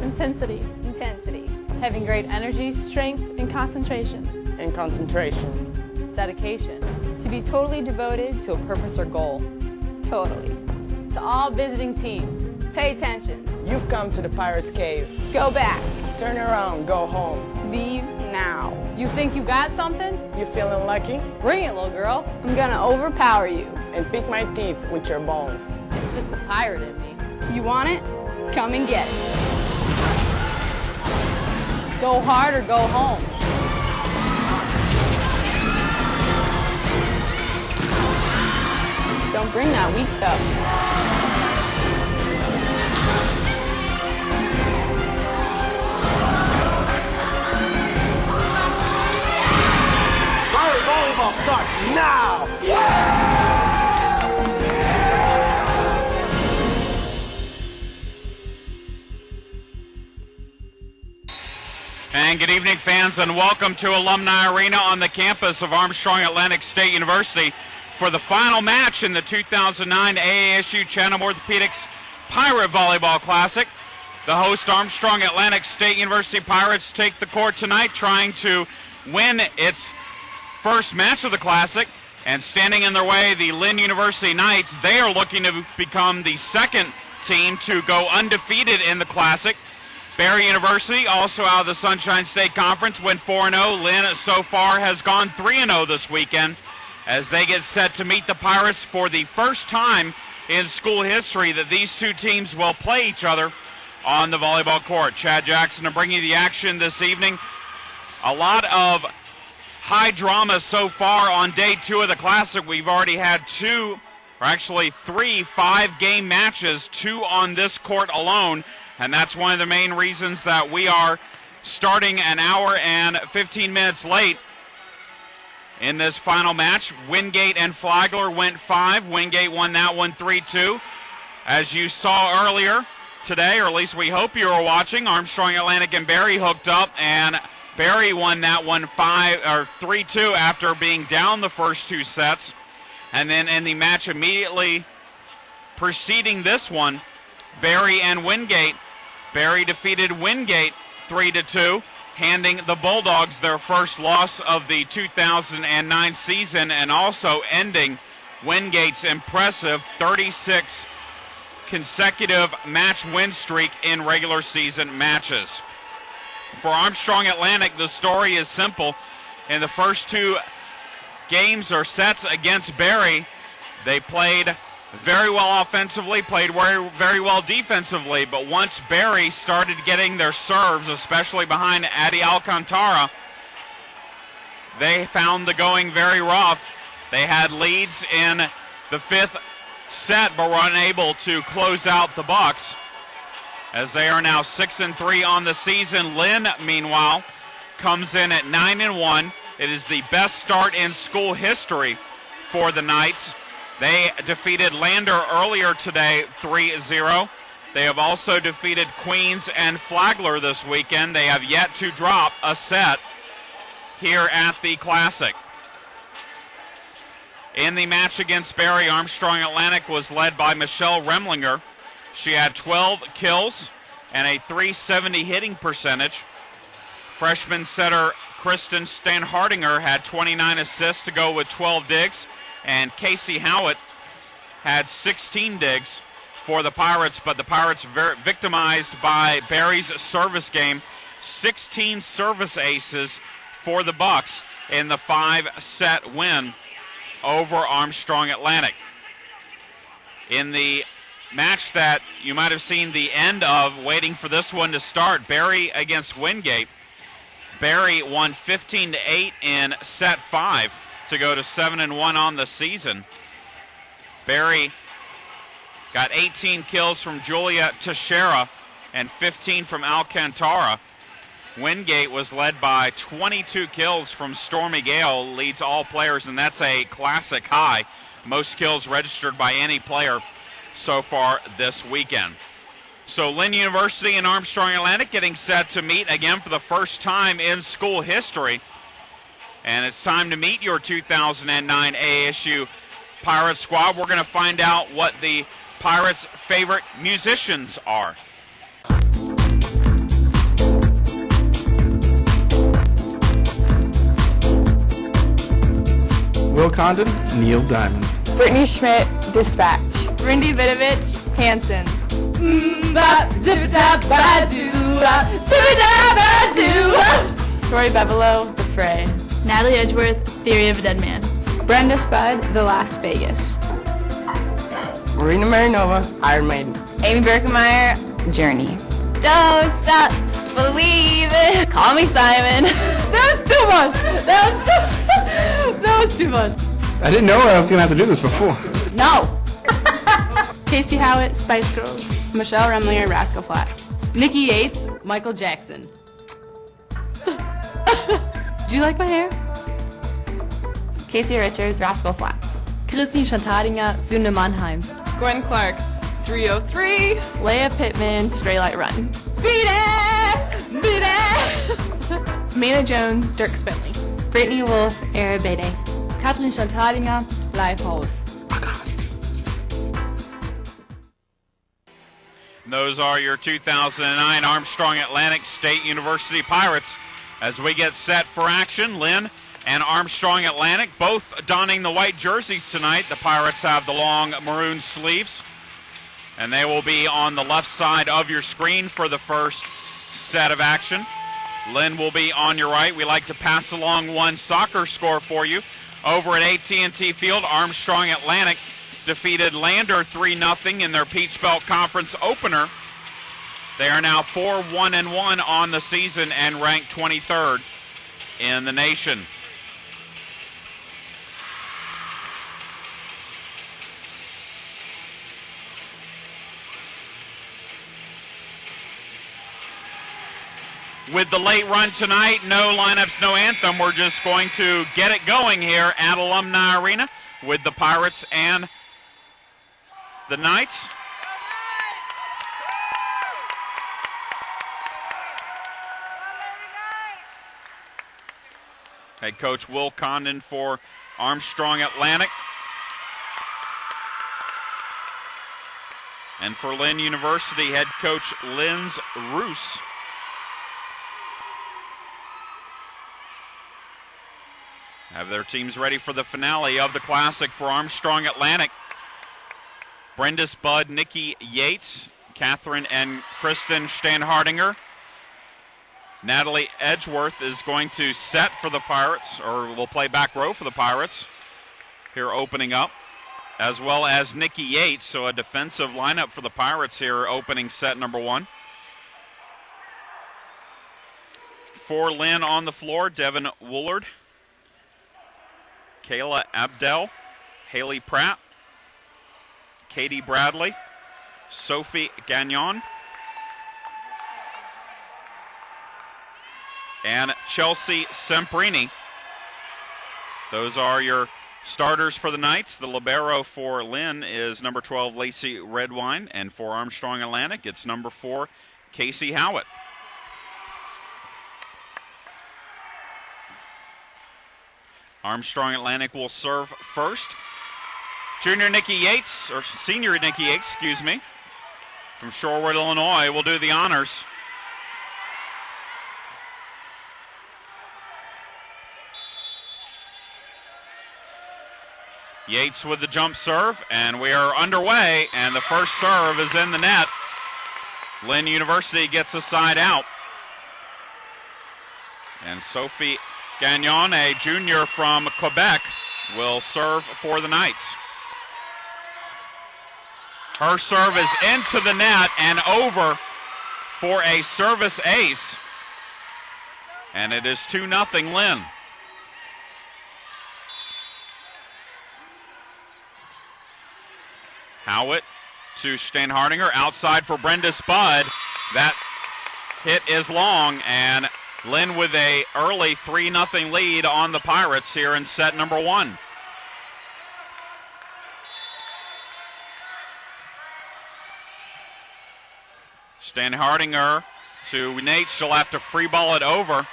Intensity. Intensity. Having great energy, strength, and concentration. And concentration. Dedication. To be totally devoted to a purpose or goal. Totally. To all visiting teams, pay attention. You've come to the Pirates Cave. Go back. Turn around, go home. Leave now. You think you got something? You feeling lucky? Bring it, little girl. I'm gonna overpower you. And pick my teeth with your bones. It's just the pirate in me. You want it? Come and get it. Go hard or go home. Don't bring that weak stuff. Pirate volleyball starts now! And good evening, fans, and welcome to Alumni Arena on the campus of Armstrong Atlantic State University for the final match in the 2009 AASU Chatham Orthopedics Pirate Volleyball Classic. The host Armstrong Atlantic State University Pirates take the court tonight, trying to win its first match of the Classic. And standing in their way, the Lynn University Knights. They are looking to become the second team to go undefeated in the Classic. Barry University, also out of the Sunshine State Conference, went 4-0. Lynn so far has gone 3-0 this weekend as they get set to meet the Pirates for the first time in school history that these two teams will play each other on the volleyball court. Chad Jackson to bring you the action this evening. A lot of high drama so far on day two of the Classic. We've already had three 5-game matches, 2 on this court alone. And that's one of the main reasons that we are starting an hour and 15 minutes late in this final match. Wingate and Flagler went 5. Wingate won that one 3-2. As you saw earlier today, or at least we hope you were watching, Armstrong Atlantic and Barry hooked up, and Barry won that one 3-2 after being down the first 2 sets. And then in the match immediately preceding this one, Barry and Wingate. Barry defeated Wingate 3-2, handing the Bulldogs their first loss of the 2009 season and also ending Wingate's impressive 36 consecutive match win streak in regular season matches. For Armstrong Atlantic, the story is simple. In the first 2 games or sets against Barry, they played very well offensively, played very well defensively, but once Barry started getting their serves, especially behind Adi Alcantara, they found the going very rough. They had leads in the 5th set, but were unable to close out the Bucks, as they are now 6-3 on the season. Lynn, meanwhile, comes in at 9-1. It is the best start in school history for the Knights. They defeated Lander earlier today 3-0. They have also defeated Queens and Flagler this weekend. They have yet to drop a set here at the Classic. In the match against Barry, Armstrong Atlantic was led by Michelle Remlinger. She had 12 kills and a .370 hitting percentage. Freshman setter Kristen Stanhardinger had 29 assists to go with 12 digs. And Casey Howitt had 16 digs for the Pirates, but the Pirates victimized by Barry's service game. 16 service aces for the Bucks in the 5-set win over Armstrong Atlantic. In the match that you might have seen the end of, waiting for this one to start, Barry against Wingate. Barry won 15-8 in set 5. To go to 7-1 on the season. Barry got 18 kills from Julia Teixeira and 15 from Alcantara. Wingate was led by 22 kills from Stormy Gale, leads all players, and that's a Classic high. Most kills registered by any player so far this weekend. So Lynn University and Armstrong Atlantic getting set to meet again for the first time in school history. And it's time to meet your 2009 ASU Pirate squad. We're going to find out what the Pirates' favorite musicians are. Will Condon, Neil Diamond. Brittany Schmidt, Dispatch. Brindy Vidovich, Hanson. Tori Bevelow, The Fray. Natalie Edgeworth, Theory of a Dead Man. Brenda Spud, The Last Vegas. Marina Marinova, Iron Maiden. Amy Birkemeyer, Journey. Don't stop believing. Call me Simon. That was too much. That was too much. I didn't know I was going to have to do this before. No. Casey Howard, Spice Girls. Michelle Remlinger, Rascal Flatts. Nikki Yates, Michael Jackson. Do you like my hair? Casey Richards, Rascal Flatts. Christine Schantaringer, Sünde Mannheim. Gwen Clark, 303. Leia Pittman, Stray Light Run. Beat it! Beat it! Mina Jones, Dirk Spinley. Brittany Wolf, Era Bede. Kathleen Schantaringer, Lifehouse. Those are your 2009 Armstrong Atlantic State University Pirates. As we get set for action, Lynn and Armstrong Atlantic both donning the white jerseys tonight. The Pirates have the long maroon sleeves, and they will be on the left side of your screen for the first set of action. Lynn will be on your right. We like to pass along one soccer score for you. Over at AT&T Field, Armstrong Atlantic defeated Lander 3-0 in their Peach Belt Conference opener. They are now 4-1-1 on the season and ranked 23rd in the nation. With the late run tonight, no lineups, no anthem. We're just going to get it going here at Alumni Arena with the Pirates and the Knights. Head coach Will Condon for Armstrong Atlantic. And for Lynn University, head coach Linz Roos. Have their teams ready for the finale of the Classic for Armstrong Atlantic. Brenda Spud, Nikki Yates, Catherine and Kristen Stanhardinger. Natalie Edgeworth is going to set for the Pirates, or will play back row for the Pirates here opening up, as well as Nikki Yates, so a defensive lineup for the Pirates here opening set number one. For Lynn on the floor, Devin Woolard, Kayla Abdel, Haley Pratt, Katie Bradley, Sophie Gagnon, and Chelsea Semprini. Those are your starters for the Knights. The libero for Lynn is number 12, Lacey Redwine, and for Armstrong Atlantic, it's number 4, Casey Howitt. Armstrong Atlantic will serve first. Senior Nikki Yates, from Shorewood, Illinois, will do the honors. Yates with the jump serve, and we are underway, and the first serve is in the net. Lynn University gets a side out. And Sophie Gagnon, a junior from Quebec, will serve for the Knights. Her serve is into the net and over for a service ace. And it is 2-0 Lynn. Howitt to Stanhardinger, outside for Brenda Spud. That hit is long, and Lynn with a early 3-0 lead on the Pirates here in set number one. Stanhardinger to Nate. She'll have to free ball it over.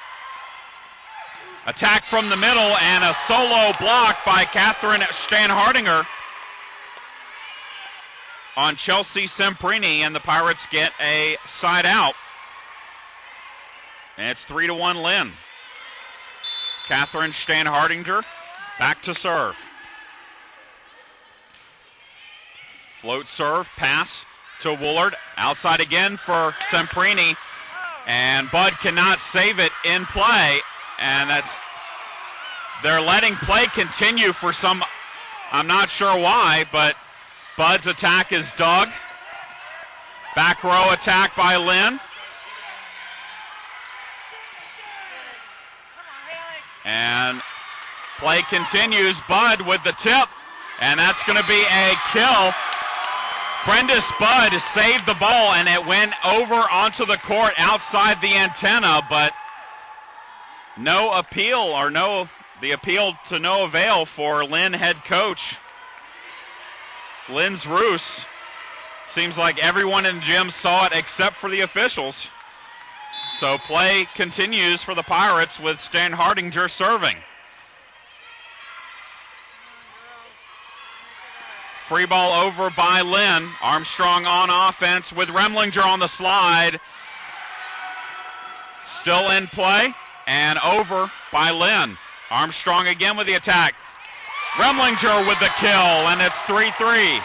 Attack from the middle and a solo block by Catherine Stanhardinger on Chelsea Semprini, and the Pirates get a side out. And it's 3-1 Lynn. Catherine Stanhardinger Back to serve. Float serve, pass to Woolard. Outside again for Semprini. And Bud cannot save it in play. And they're letting play continue for some, I'm not sure why, but Bud's attack is dug. Back row attack by Lynn. And play continues. Bud with the tip. And that's going to be a kill. Brenda Spud saved the ball, and it went over onto the court outside the antenna, but no appeal, or the appeal to no avail for Lynn head coach. Lynn's Roos. Seems like everyone in the gym saw it except for the officials. So play continues for the Pirates with Stan Hardinger serving. Free ball over by Lynn. Armstrong on offense with Remlinger on the slide. Still in play and over by Lynn. Armstrong again with the attack. Remlinger with the kill, and it's 3-3.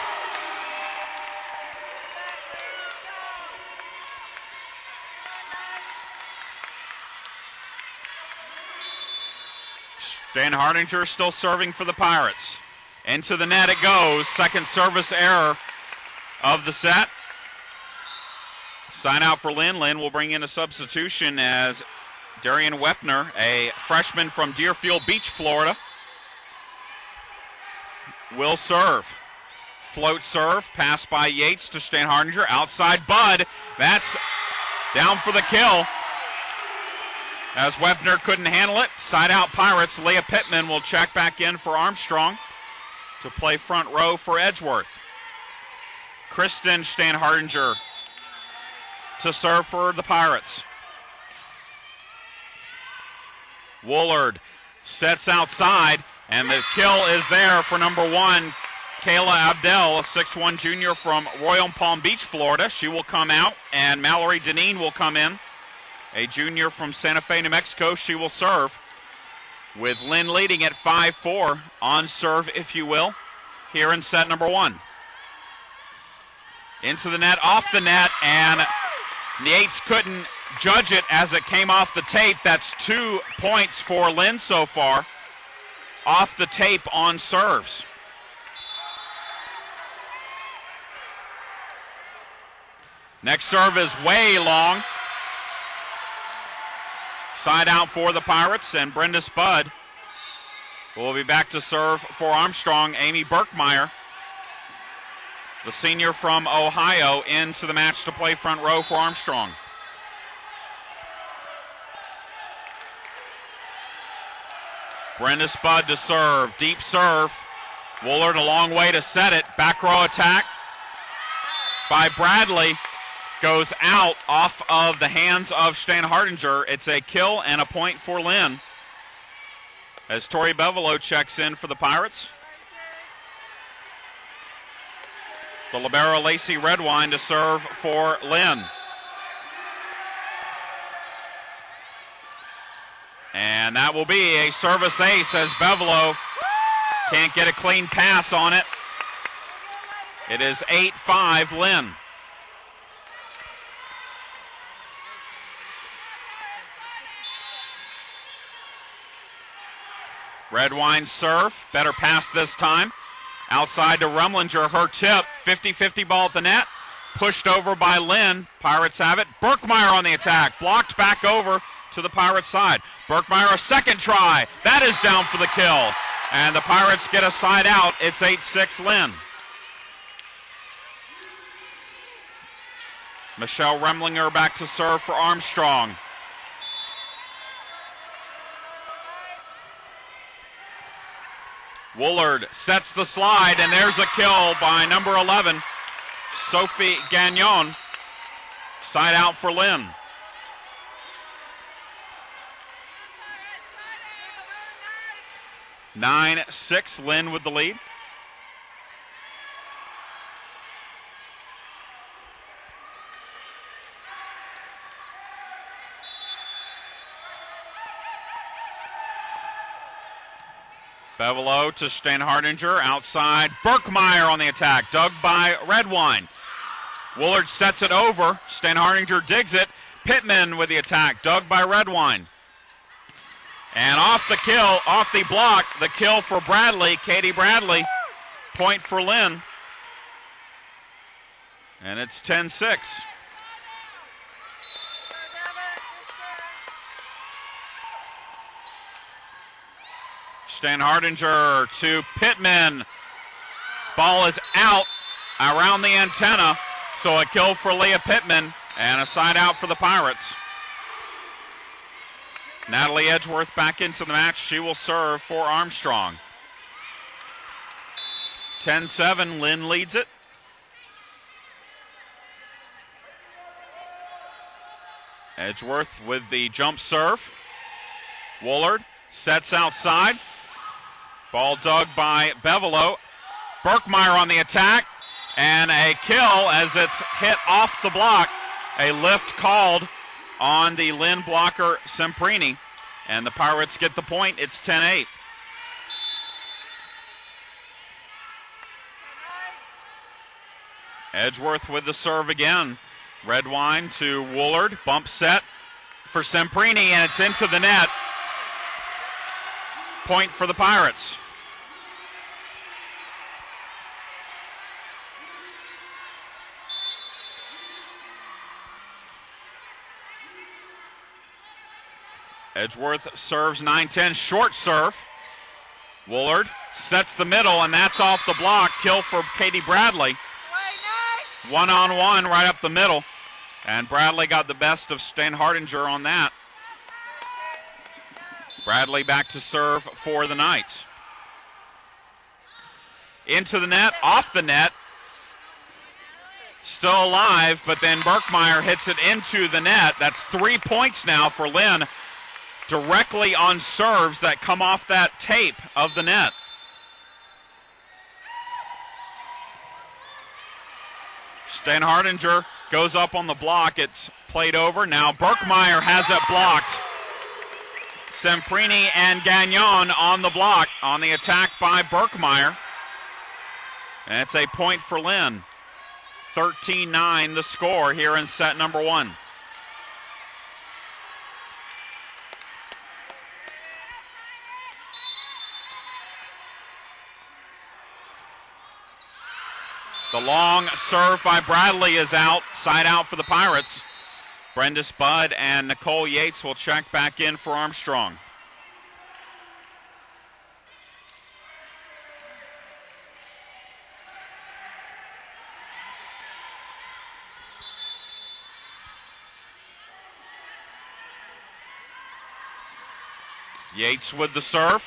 Stan Hardinger still serving for the Pirates. Into the net it goes. Second service error of the set. Sign out for Lynn. Lynn will bring in a substitution as Darian Wepner, a freshman from Deerfield Beach, Florida, will serve. Float serve. Pass by Yates to Stan Hardinger. Outside Bud. That's down for the kill. As Wepner couldn't handle it. Side out Pirates. Leah Pittman will check back in for Armstrong to play front row for Edgeworth. Kristen Stan Hardinger to serve for the Pirates. Woolard sets outside, and the kill is there for number 1, Kayla Abdel, a 6'1 junior from Royal Palm Beach, Florida. She will come out, and Mallory Deneen will come in, a junior from Santa Fe, New Mexico. She will serve, with Lynn leading at 5-4 on serve, if you will, here in set number 1. Into the net, off the net, and Yates couldn't judge it as it came off the tape. That's 2 points for Lynn so far, off the tape on serves. Next serve is way long. Side out for the Pirates, and Brenda Spud will be back to serve for Armstrong. Amy Burkmeyer, the senior from Ohio, into the match to play front row for Armstrong. Brenda Spud to serve. Deep serve. Woolard a long way to set it. Back row attack by Bradley. Goes out off of the hands of Stan Hardinger. It's a kill and a point for Lynn, as Tori Bevelo checks in for the Pirates. The libero Lacey Redwine to serve for Lynn. And that will be a service ace, as Bevelo can't get a clean pass on it. It is 8-5 Lynn. Redwine serve, better pass this time. Outside to Remlinger, her tip, 50-50 ball at the net. Pushed over by Lynn, Pirates have it. Burkmeyer on the attack, blocked back over to the Pirates side. Burkmeyer a second try, that is down for the kill. And the Pirates get a side out, it's 8-6 Lynn. Michelle Remlinger back to serve for Armstrong. Woolard sets the slide, and there's a kill by number 11, Sophie Gagnon. Side out for Lynn. Nine 6 Lynn with the lead. Bevelow to Steinhardinger, outside. Berkmeyer on the attack, dug by Redwine. Woolard sets it over. Steinhardinger digs it. Pittman with the attack, dug by Redwine. And off the block, the kill for Bradley, Katie Bradley. Point for Lynn. And it's 10-6. Steinhardinger to Pittman. Ball is out around the antenna. So a kill for Leah Pittman and a side out for the Pirates. Natalie Edgeworth back into the match. She will serve for Armstrong. 10-7, Lynn leads it. Edgeworth with the jump serve. Woolard sets outside. Ball dug by Bevelow. Berkmeyer on the attack. And a kill as it's hit off the block. A lift called on the Lynn blocker, Semprini. And the Pirates get the point. It's 10-8. Edgeworth with the serve again. Redwine to Woolard. Bump set for Semprini, and it's into the net. Point for the Pirates. Edgeworth serves 9-10, short serve. Woolard sets the middle, and that's off the block. Kill for Katie Bradley. One-on-one right up the middle. And Bradley got the best of Steinhardinger on that. Bradley back to serve for the Knights. Into the net, off the net. Still alive, but then Berkmeyer hits it into the net. That's 3 points now for Lynn. Directly on serves that come off that tape of the net. Steinhardinger goes up on the block. It's played over. Now Berkmeyer has it blocked. Semprini and Gagnon on the block. On the attack by Berkmeyer. And it's a point for Lynn. 13-9 the score here in set number 1. The long serve by Bradley is out, side out for the Pirates. Brenda Spud and Nicole Yates will check back in for Armstrong. Yates with the serve.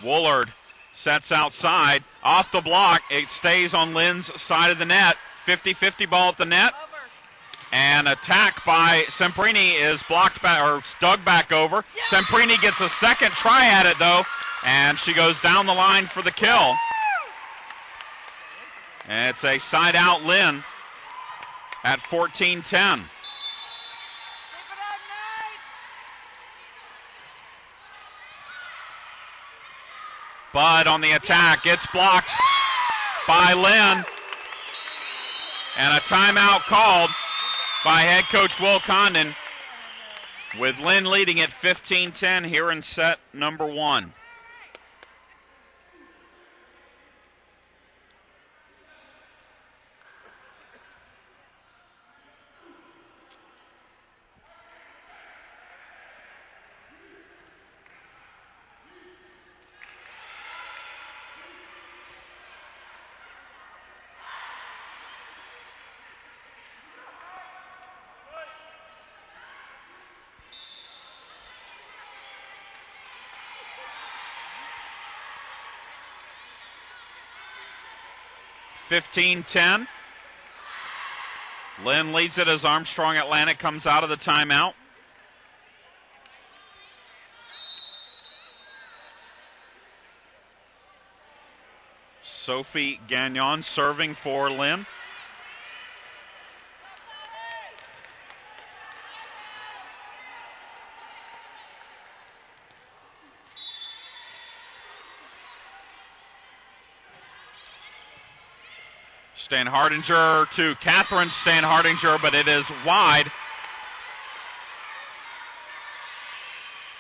Woolard sets outside, off the block. It stays on Lynn's side of the net. 50-50 ball at the net. And attack by Semprini is blocked back, or dug back over. Semprini gets a second try at it though, and she goes down the line for the kill. And it's a side out Lynn at 14-10. Bud on the attack, it's blocked by Lynn. And a timeout called by head coach Will Condon, with Lynn leading at 15-10 here in set number 1. (15-10). Lynn leads it as Armstrong Atlantic comes out of the timeout. Sophie Gagnon serving for Lynn. Stanhardinger to Catherine Stanhardinger, but it is wide.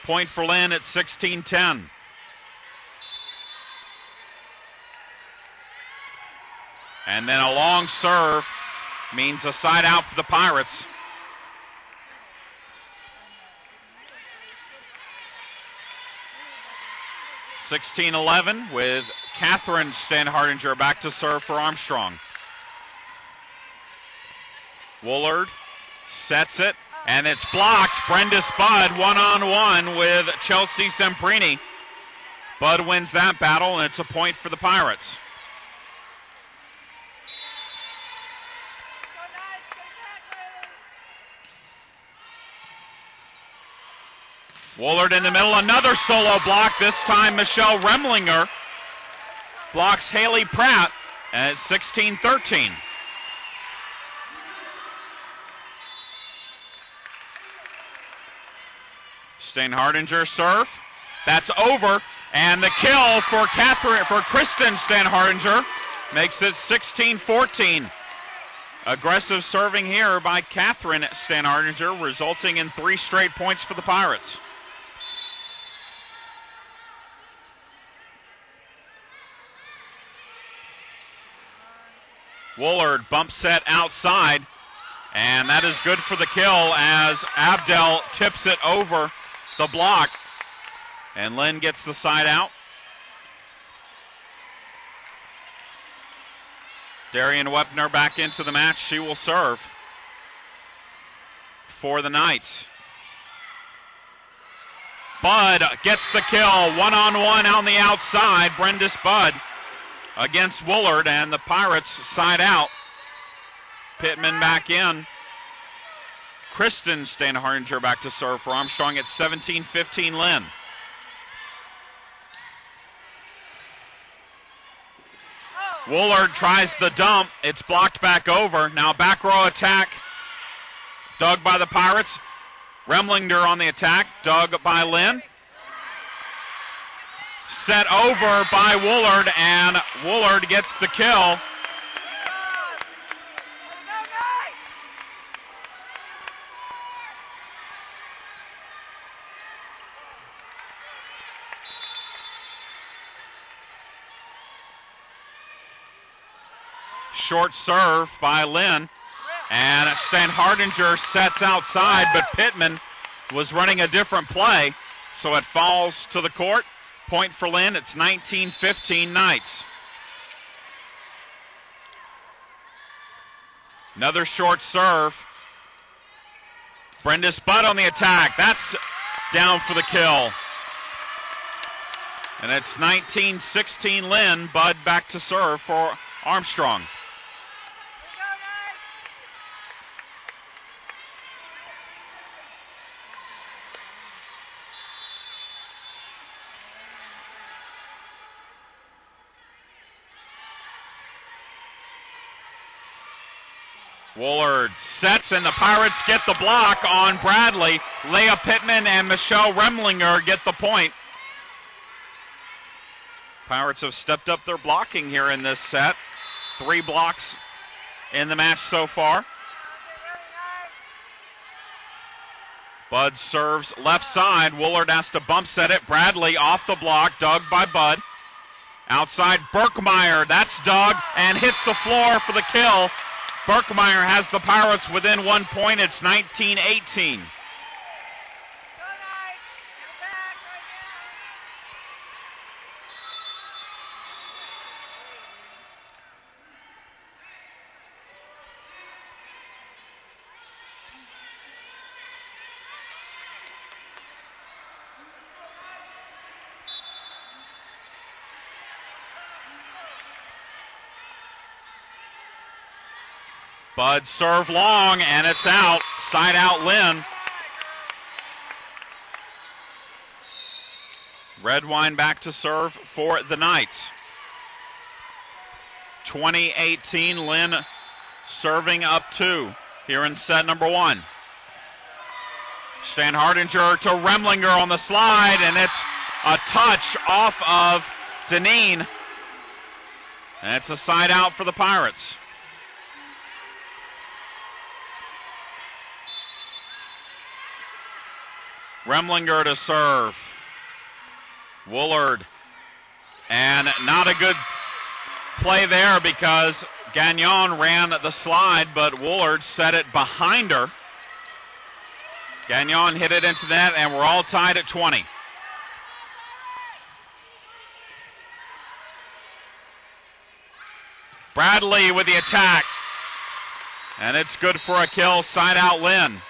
Point for Lynn at 16-10. And then a long serve means a side out for the Pirates. (16-11) with Catherine Stanhardinger back to serve for Armstrong. Woolard sets it, and it's blocked. Brenda Spud one-on-one with Chelsea Semprini. Bud wins that battle, and it's a point for the Pirates. Woolard in the middle, another solo block. This time Michelle Remlinger blocks Haley Pratt, and it's 16-13. Stanhardinger serve. That's over, and the kill for Kristen Stanhardinger makes it 16-14. Aggressive serving here by Catherine Stanhardinger, resulting in 3 straight points for the Pirates. Woolard bump set outside, and that is good for the kill as Abdel tips it over the block, and Lynn gets the side out. Darian Wepner back into the match. She will serve for the Knights. Bud gets the kill, one-on-one on the outside. Brenda Spud against Woolard, and the Pirates side out. Pittman back in. Kristen Stanhardinger back to serve for Armstrong at 17-15 Lynn. Woolard tries the dump. It's blocked back over. Now back row attack. Dug by the Pirates. Remlinger on the attack. Dug by Lynn. Set over by Woolard, and Woolard gets the kill. Short serve by Lynn, and Stanhardinger sets outside, but Pittman was running a different play, so it falls to the court. Point for Lynn. It's 19-15 Knights. Another short serve. Brenda Spud on the attack. That's down for the kill. And it's 19-16 Lynn. Bud back to serve for Armstrong. Woolard sets, and the Pirates get the block on Bradley. Leah Pittman and Michelle Remlinger get the point. Pirates have stepped up their blocking here in this set. 3 blocks in the match so far. Bud serves left side. Woolard has to bump set it. Bradley off the block, dug by Bud. Outside Berkmeyer, that's dug and hits the floor for the kill. Berkmeyer has the Pirates within 1 point. It's 19-18. Bud serve long, and it's out. Side out Lynn. Redwine back to serve for the Knights. 20-18, Lynn serving up 2 here in set number 1. Stanhardinger to Remlinger on the slide, and it's a touch off of Deneen. And it's a side out for the Pirates. Remlinger to serve. Woolard. And not a good play there because Gagnon ran the slide, but Woolard set it behind her. Gagnon hit it into the net, and we're all tied at 20. Bradley with the attack. And it's good for a kill. Side out Lynn.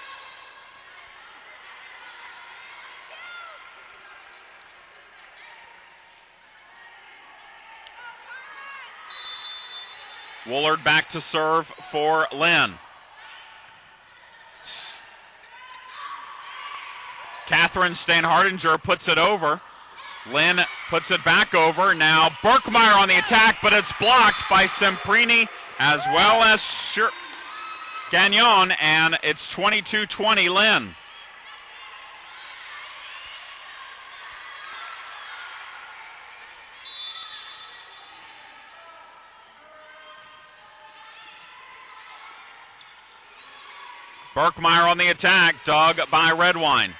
Woolard back to serve for Lynn. Catherine Stanhardinger puts it over. Lynn puts it back over. Now Berkmeyer on the attack, but it's blocked by Semprini as well as Gagnon, and it's 22-20 Lynn. Berkmeyer on the attack, dug by Redwine.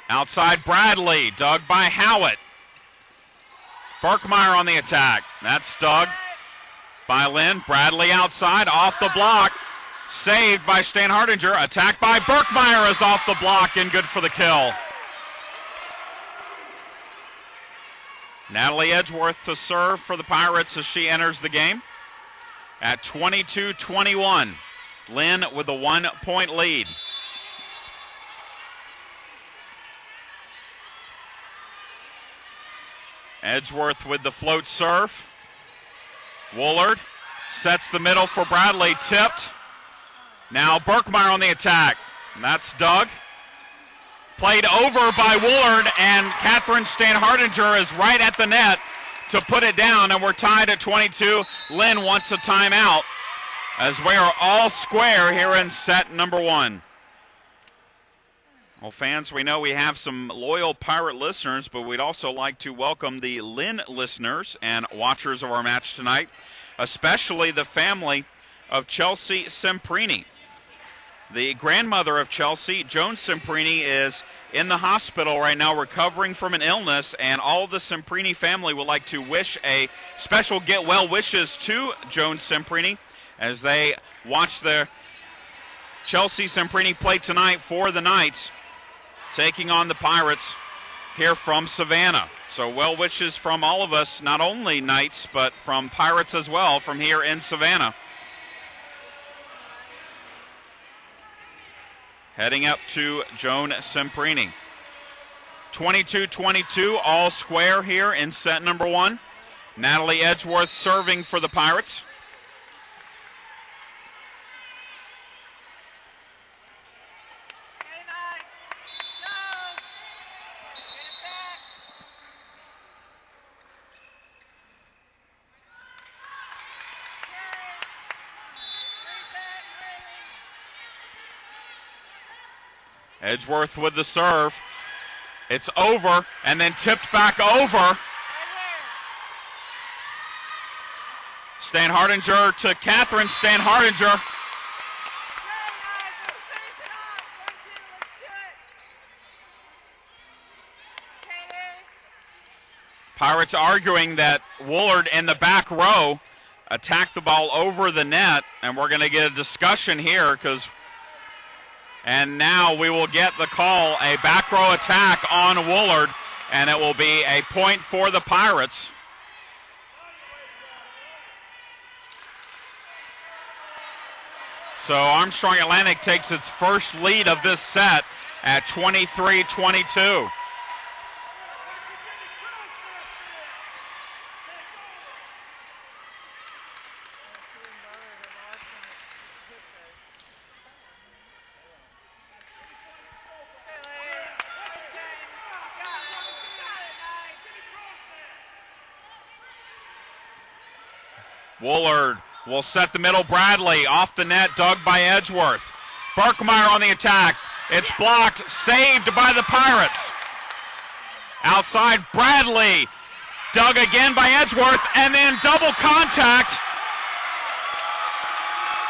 Outside Bradley, dug by Howitt. Berkmeyer on the attack. That's dug by Lynn. Bradley outside, off the block. Saved by Stanhardinger. Attacked by Berkmeyer is off the block and good for the kill. Natalie Edgeworth to serve for the Pirates as she enters the game. At 22-21. Lynn with a 1-point lead. Edgeworth with the float serve. Woolard sets the middle for Bradley, tipped. Now Berkmeyer on the attack. That's dug. Played over by Woolard, and Catherine Stanhardinger is right at the net to put it down, and we're tied at 22. Lynn wants a timeout as we are all square here in set number 1. Well, fans, we know we have some loyal Pirate listeners, but we'd also like to welcome the Lynn listeners and watchers of our match tonight, especially the family of Chelsea Semprini. The grandmother of Chelsea, Joan Semprini, is in the hospital right now recovering from an illness, and all of the Semprini family would like to wish a special get well wishes to Joan Semprini as they watch the Chelsea Semprini play tonight for the Knights, taking on the Pirates here from Savannah. So well wishes from all of us, not only Knights, but from Pirates as well from here in Savannah. Heading up to Joan Semprini. 22-22, all square here in set number 1. Natalie Edgeworth serving for the Pirates. Edgeworth with the serve. It's over and then tipped back over. Stanhardinger to Catherine Stanhardinger. Pirates arguing that Woolard in the back row attacked the ball over the net, and we're going to get a discussion here and now we will get the call, a back row attack on Woolard, and it will be a point for the Pirates. So Armstrong Atlantic takes its first lead of this set at 23-22. Woolard will set the middle. Bradley off the net, dug by Edgeworth. Berkmeyer on the attack. It's blocked, saved by the Pirates. Outside Bradley, dug again by Edgeworth, and then double contact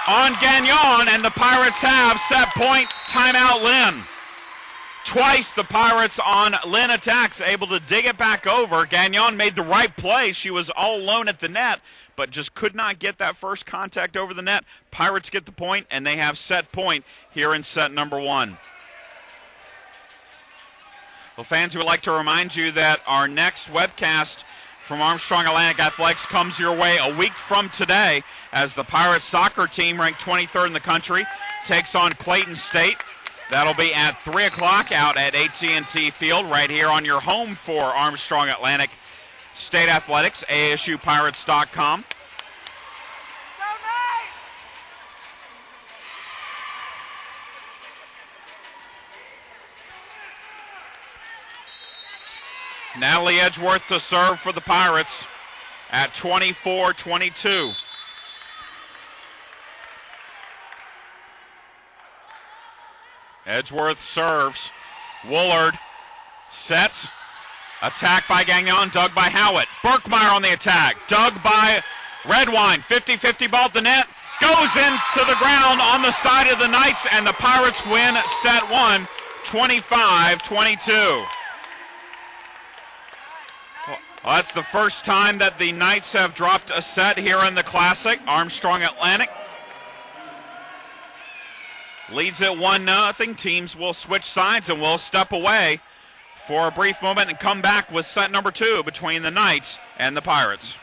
on Gagnon, and the Pirates have set point. Timeout Lynn. Twice the Pirates on Lynn attacks, able to dig it back over. Gagnon made the right play. She was all alone at the net, but just could not get that first contact over the net. Pirates get the point, and they have set point here in set number 1. Well, fans, we would like to remind you that our next webcast from Armstrong Atlantic Athletics comes your way a week from today as the Pirates soccer team, ranked 23rd in the country, takes on Clayton State. That'll be at 3 o'clock out at AT&T Field right here on your home for Armstrong Atlantic State Athletics, ASUPirates.com. Natalie Edgeworth to serve for the Pirates at 24-22. Edgeworth serves. Woolard sets. Attack by Gagnon, dug by Howitt. Berkmeyer on the attack, dug by Redwine. 50-50 ball at the net. Goes into the ground on the side of the Knights, and the Pirates win set 1, 25-22. Well, that's the first time that the Knights have dropped a set here in the Classic. Armstrong Atlantic leads it 1-0. Teams will switch sides and will step away for a brief moment and come back with set number 2 between the Knights and the Pirates.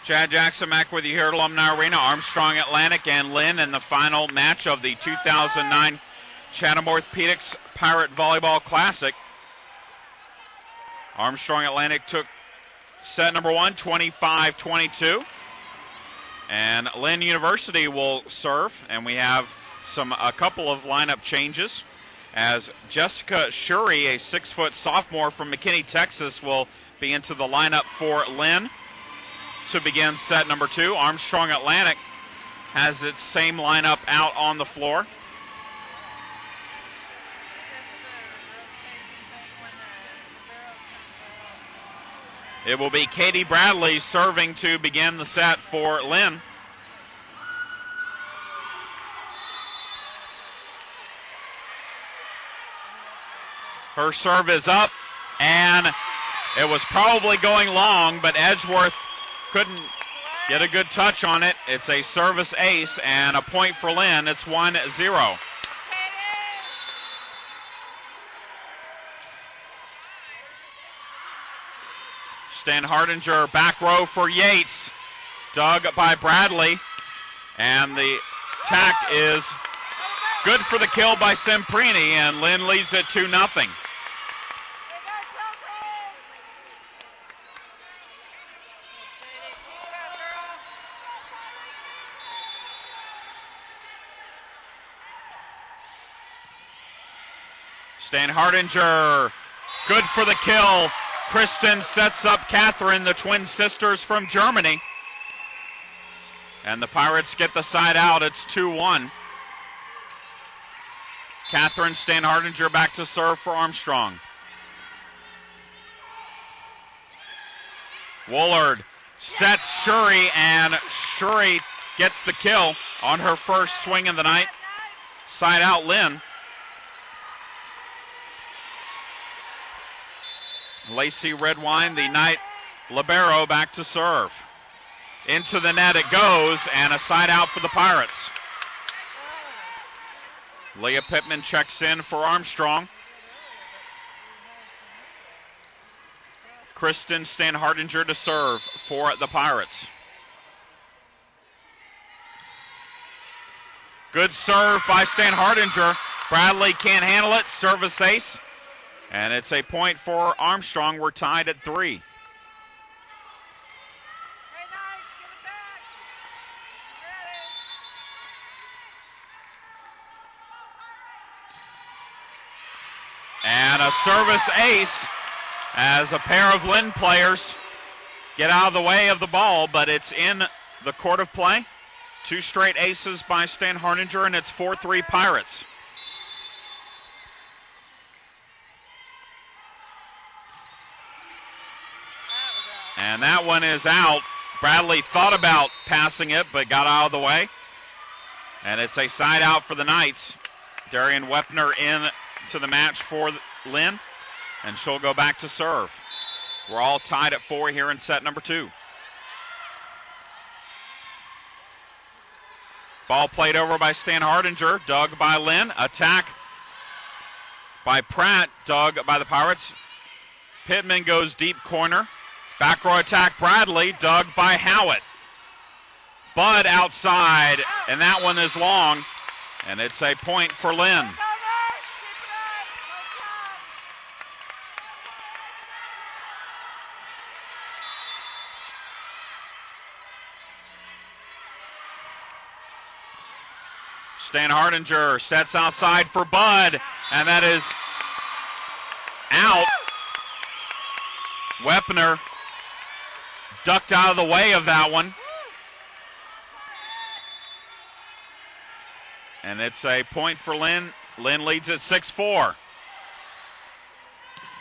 Chad Jackson back with you here at Alumni Arena. Armstrong Atlantic and Lynn in the final match of the 2009 Chatham Orthopedics Pirate Volleyball Classic. Armstrong Atlantic took set number 1, 25-22. And Lynn University will serve, and we have a couple of lineup changes as Jessica Shuri, a 6-foot sophomore from McKinney, Texas, will be into the lineup for Lynn to begin set number 2. Armstrong Atlantic has its same lineup out on the floor. It will be Katie Bradley serving to begin the set for Lynn. Her serve is up, and it was probably going long, but Edgeworth couldn't get a good touch on it. It's a service ace and a point for Lynn. It's 1-0. Stan Hardinger back row for Yates. Dug by Bradley. And the tack is good for the kill by Semprini, and Lynn leads it 2-0. Stan Hardinger, good for the kill Kristen sets up Catherine, the twin sisters from Germany. And the Pirates get the side out. It's 2-1. Catherine Stanhardinger back to serve for Armstrong. Woolard sets Shuri, and Shuri gets the kill on her first swing of the night. Side out Lynn. Lacey Redwine, the night libero, back to serve. Into the net it goes, and a side out for the Pirates. Leah Pittman checks in for Armstrong. Kristen Stanhardinger to serve for the Pirates. Good serve by Stanhardinger. Bradley can't handle it. Service ace. And it's a point for Armstrong. We're tied at 3. And a service ace as a pair of Lynn players get out of the way of the ball, but it's in the court of play. 2 straight aces by Stanhardinger, and it's 4-3 Pirates. And that one is out. Bradley thought about passing it, but got out of the way. And it's a side out for the Knights. Darian Wepner in to the match for Lynn, and she'll go back to serve. We're all tied at 4 here in set number 2. Ball played over by Stanhardinger, dug by Lynn. Attack by Pratt, dug by the Pirates. Pittman goes deep corner. Back row attack, Bradley, dug by Howitt. Bud outside, and that one is long, and it's a point for Lynn. Stanhardinger sets outside for Bud, and that is out. Wepner ducked out of the way of that one. And it's a point for Lynn. Lynn leads at 6-4.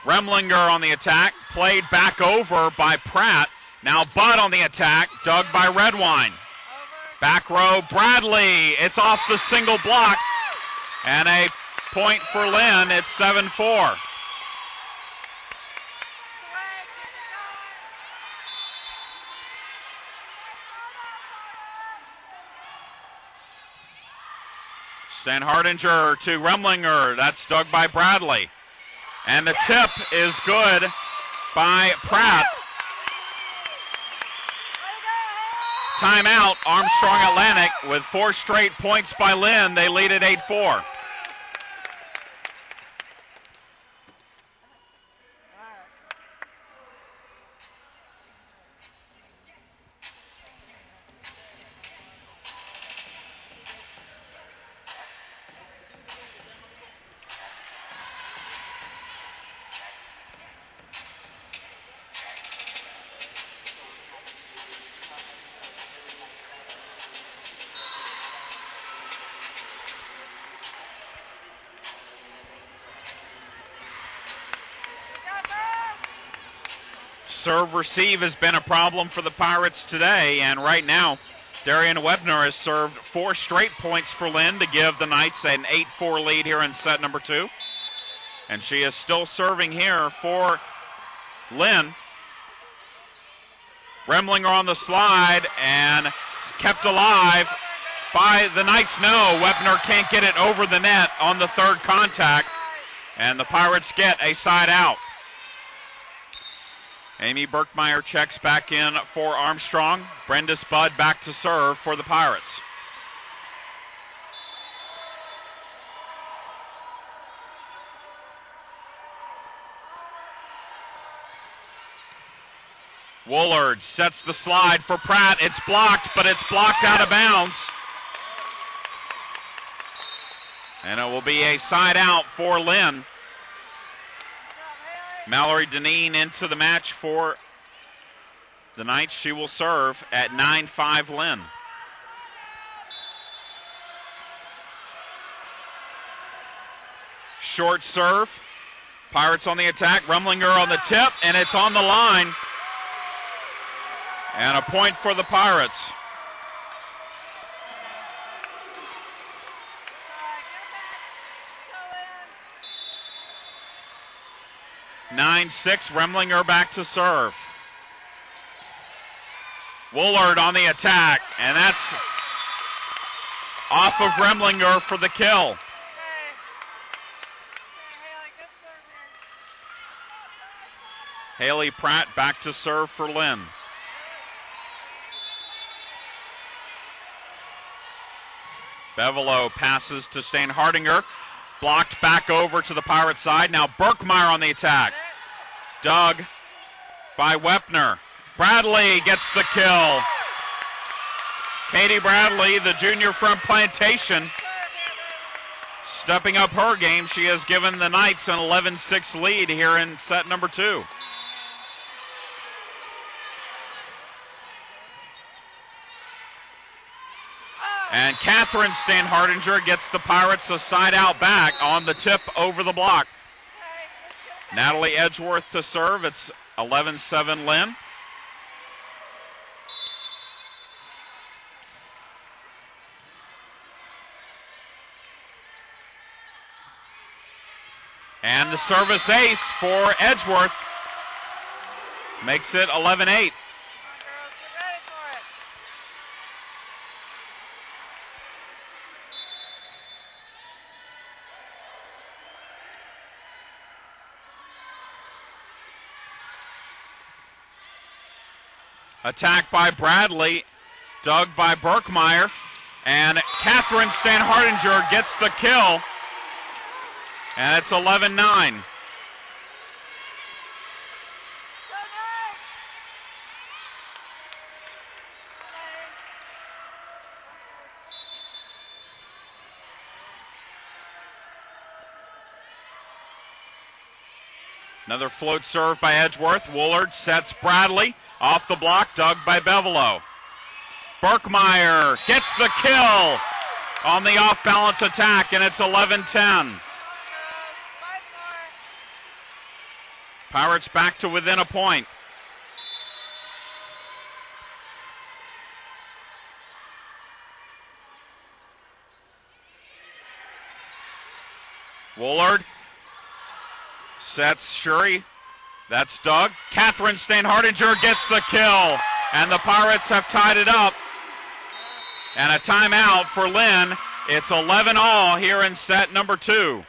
Remlinger on the attack, played back over by Pratt. Now Bud on the attack, dug by Redwine. Back row, Bradley. It's off the single block. And a point for Lynn. It's 7-4. Stanhardinger to Remlinger. That's dug by Bradley. And the tip is good by Pratt. Timeout, Armstrong Atlantic with 4 straight points by Lynn. They lead at 8-4. Serve receive has been a problem for the Pirates today, and right now Darian Webner has served 4 straight points for Lynn to give the Knights an 8-4 lead here in set number 2. And she is still serving here for Lynn. Remlinger on the slide and kept alive by the Knights. No, Webner can't get it over the net on the 3rd contact, and the Pirates get a side out. Amy Birkmeyer checks back in for Armstrong. Brenda Spud back to serve for the Pirates. Woolard sets the slide for Pratt. It's blocked, but it's blocked out of bounds. And it will be a side out for Lynn. Mallory Deneen into the match for the Knights. She will serve at 9-5 Lynn. Short serve. Pirates on the attack. Rumlinger on the tip, and it's on the line. And a point for the Pirates. (9-6). Remlinger back to serve. Woolard on the attack, and that's off of Remlinger for the kill. Haley Pratt back to serve for Lynn. Bevelow passes to Stain Hardinger. Blocked back over to the Pirate side. Now Berkmeyer on the attack. Dug by Wepner. Bradley gets the kill. Katie Bradley, the junior from Plantation, stepping up her game. She has given the Knights an 11-6 lead here in set number 2. And Catherine Stan-Hardinger gets the Pirates a side out back on the tip over the block. Natalie Edgeworth to serve. It's 11-7 Lynn. And the service ace for Edgeworth makes it 11-8. Attack by Bradley, dug by Berkmeyer, and Catherine Stan-Hardinger gets the kill, and it's 11-9. Another float serve by Edgeworth. Woolard sets Bradley. Off the block, dug by Bevelow. Berkmeyer gets the kill on the off-balance attack, and it's 11-10. Pirates back to within a point. Woolard sets Shuri. That's Doug. Catherine Stan-Hardinger gets the kill, and the Pirates have tied it up. And a timeout for Lynn. It's 11-all here in set number 2.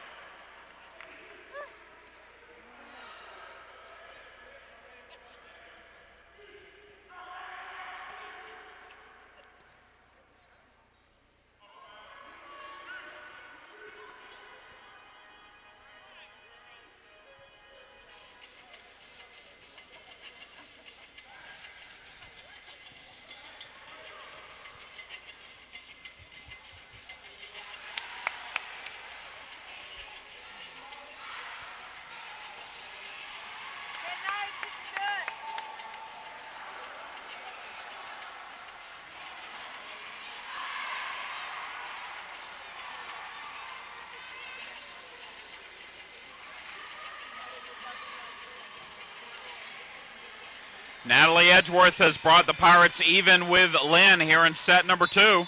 Natalie Edgeworth has brought the Pirates even with Lynn here in set number 2.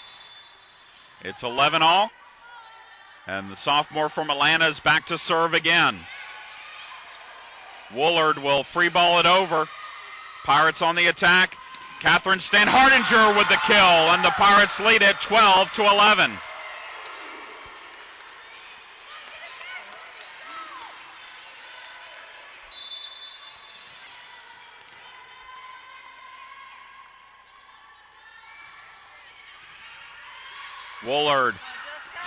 It's 11-all. And the sophomore from Atlanta is back to serve again. Woolard will free ball it over. Pirates on the attack. Catherine Stan-Hardinger with the kill, and the Pirates lead it 12-11. Woolard.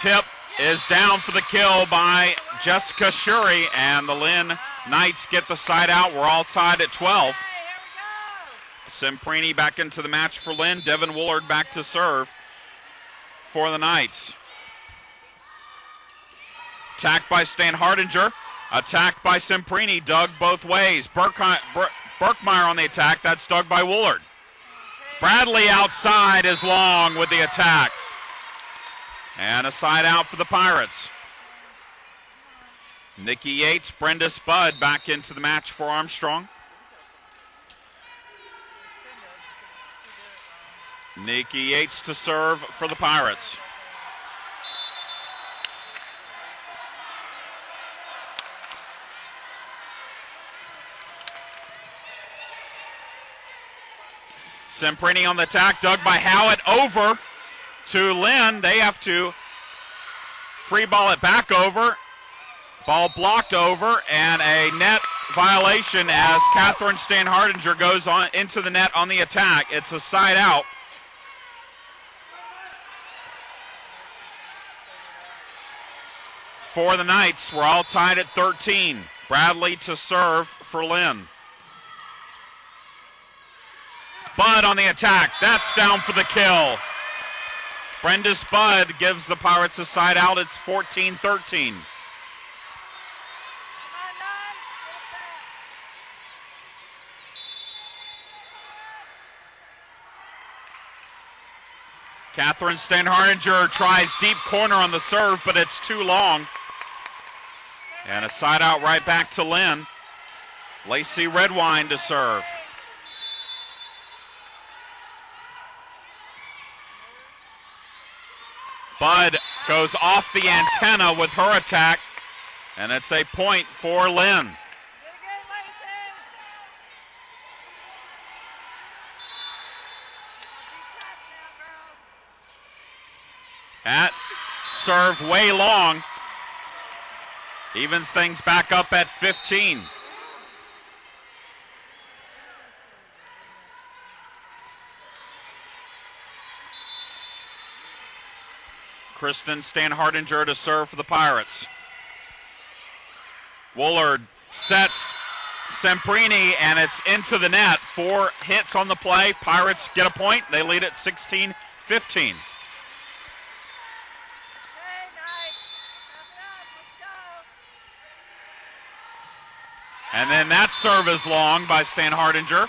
Tip is down for the kill by Jessica Shuri, and the Lynn Knights get the side out. We're all tied at 12. Semprini back into the match for Lynn. Devin Woolard back to serve for the Knights. Attacked by Stan-Hardinger. Attacked by Semprini, dug both ways. Burkmeyer on the attack, that's dug by Woolard. Bradley outside is long with the attack. And a side out for the Pirates. Nikki Yates, Brenda Spud back into the match for Armstrong. Nikki Yates to serve for the Pirates. Semprini on the attack, dug by Howitt over to Lynn. They have to free ball it back over. Ball blocked over, and a net violation as Catherine Stan-Hardinger goes on into the net on the attack. It's a side out. For the Knights, we're all tied at 13. Bradley to serve for Lynn. Bud on the attack. That's down for the kill. Brenda Spud gives the Pirates a side out. It's 14-13. Catherine Stan-Hardinger tries deep corner on the serve, but it's too long. And a side out right back to Lynn. Lacey Redwine to serve. Bud goes off the antenna with her attack, and it's a point for Lynn. At serve way long. Evens things back up at 15. Kristen Stan-Hardinger to serve for the Pirates. Woolard sets Semprini, and it's into the net. 4 hits on the play. Pirates get a point. They lead at 16-15. And then that serve is long by Stan-Hardinger,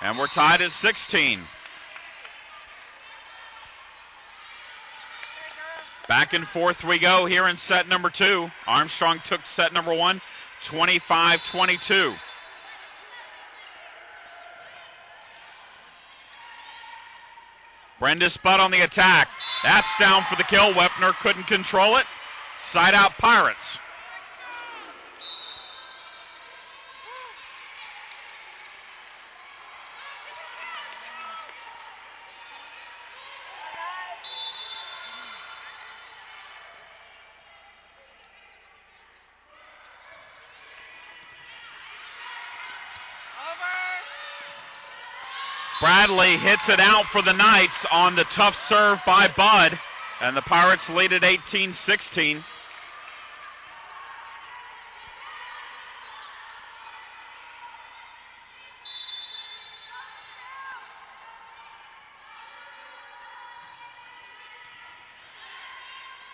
and we're tied at 16. Back and forth we go here in set number 2. Armstrong took set number 1, 25-22. Brenda Spud on the attack. That's down for the kill. Wepner couldn't control it. Side out Pirates. Bradley hits it out for the Knights on the tough serve by Bud, and the Pirates lead at 18-16.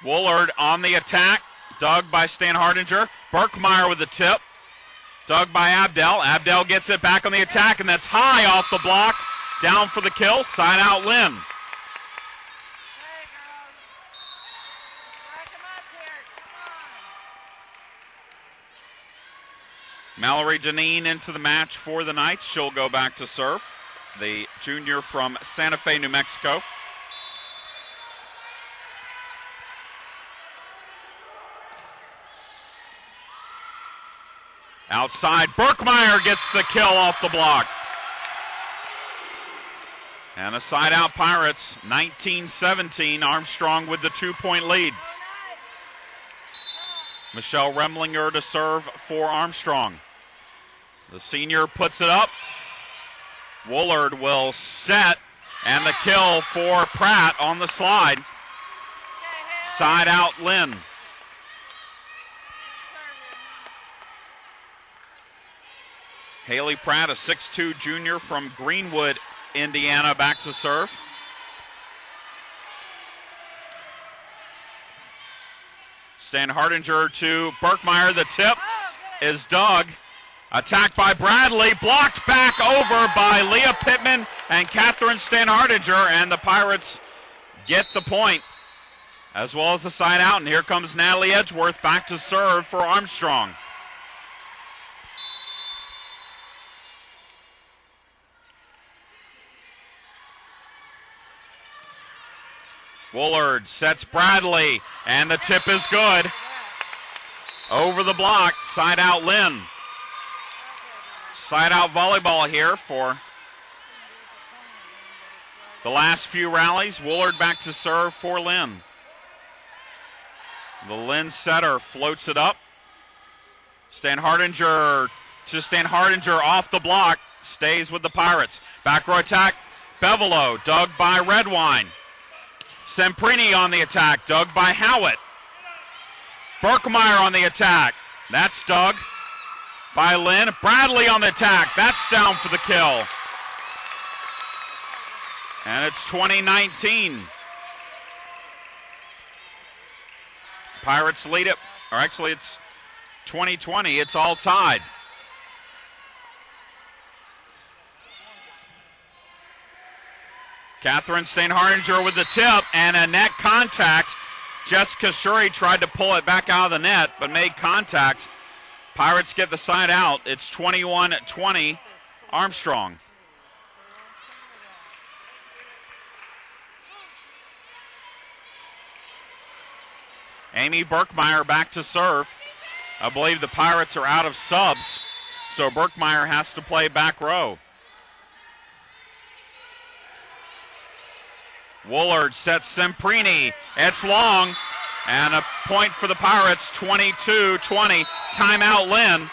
Woolard on the attack, dug by Stan-Hardinger. Burkmeyer with the tip, dug by Abdel. Abdel gets it back on the attack, and that's high off the block. Down for the kill, side out Lynn. Mallory Janine into the match for the Knights. She'll go back to serve. The junior from Santa Fe, New Mexico. Outside, Burkmeyer gets the kill off the block. And a side out Pirates, 19-17, Armstrong with the 2-point lead. Michelle Remlinger to serve for Armstrong. The senior puts it up. Woolard will set, and the kill for Pratt on the slide. Side out Lynn. Haley Pratt, a 6'2 junior from Greenwood, Indiana, back to serve. Stan-Hardinger to Burkmeyer, the tip. is dug. Attacked by Bradley, blocked back over by Leah Pittman and Catherine Stanhardinger, and the Pirates get the point, as well as the side out. And here comes Natalie Edgeworth back to serve for Armstrong. Woolard sets Bradley, and the tip is good. Over the block, side out Lynn. Side out volleyball here for the last few rallies. Woolard back to serve for Lynn. The Lynn setter floats it up. Stanhardinger off the block, stays with the Pirates. Back row attack, Bevelow, dug by Redwine. Semprini on the attack, dug by Howitt. Berkmeyer on the attack, that's dug by Lynn. Bradley on the attack, that's down for the kill. And it's 2019. Pirates lead it, or actually it's 2020, it's all tied. Catherine Stanhardinger with the tip and a net contact. Jessica Shuri tried to pull it back out of the net, but made contact. Pirates get the side out. It's 21-20 Armstrong. Amy Berkmeyer back to serve. I believe the Pirates are out of subs, so Berkmeyer has to play back row. Woolard sets Semprini. It's long, and a point for the Pirates, 22-20. Timeout Lynn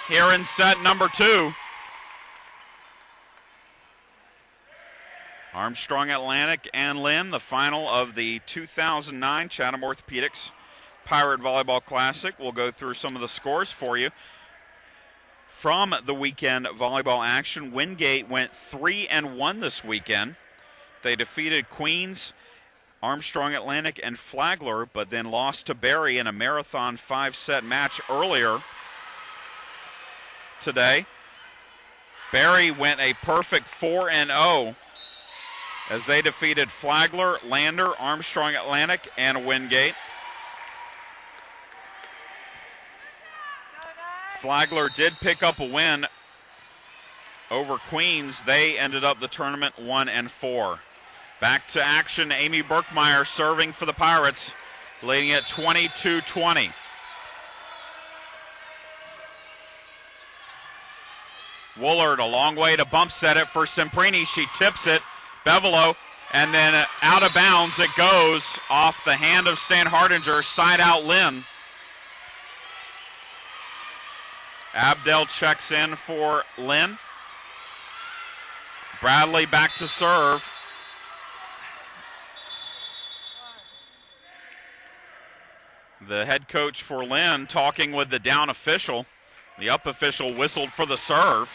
here in set number 2. Armstrong Atlantic and Lynn, the final of the 2009 Chatham Orthopedics Pirate Volleyball Classic. We'll go through some of the scores for you. From the weekend volleyball action, Wingate went 3-1 this weekend. They defeated Queens, Armstrong Atlantic, and Flagler, but then lost to Barry in a marathon 5-set match earlier today. Barry went a perfect 4-0 as they defeated Flagler, Lander, Armstrong Atlantic, and Wingate. Flagler did pick up a win over Queens. They ended up the tournament 1-4. Back to action, Amy Berkmeyer serving for the Pirates, leading at 22-20. Woolard a long way to bump set it for Semprini. She tips it, Bevelow, and then out of bounds it goes off the hand of Stanhardinger, side out Lynn. Abdel checks in for Lynn. Bradley back to serve. The head coach for Lynn talking with the down official. The up official whistled for the serve.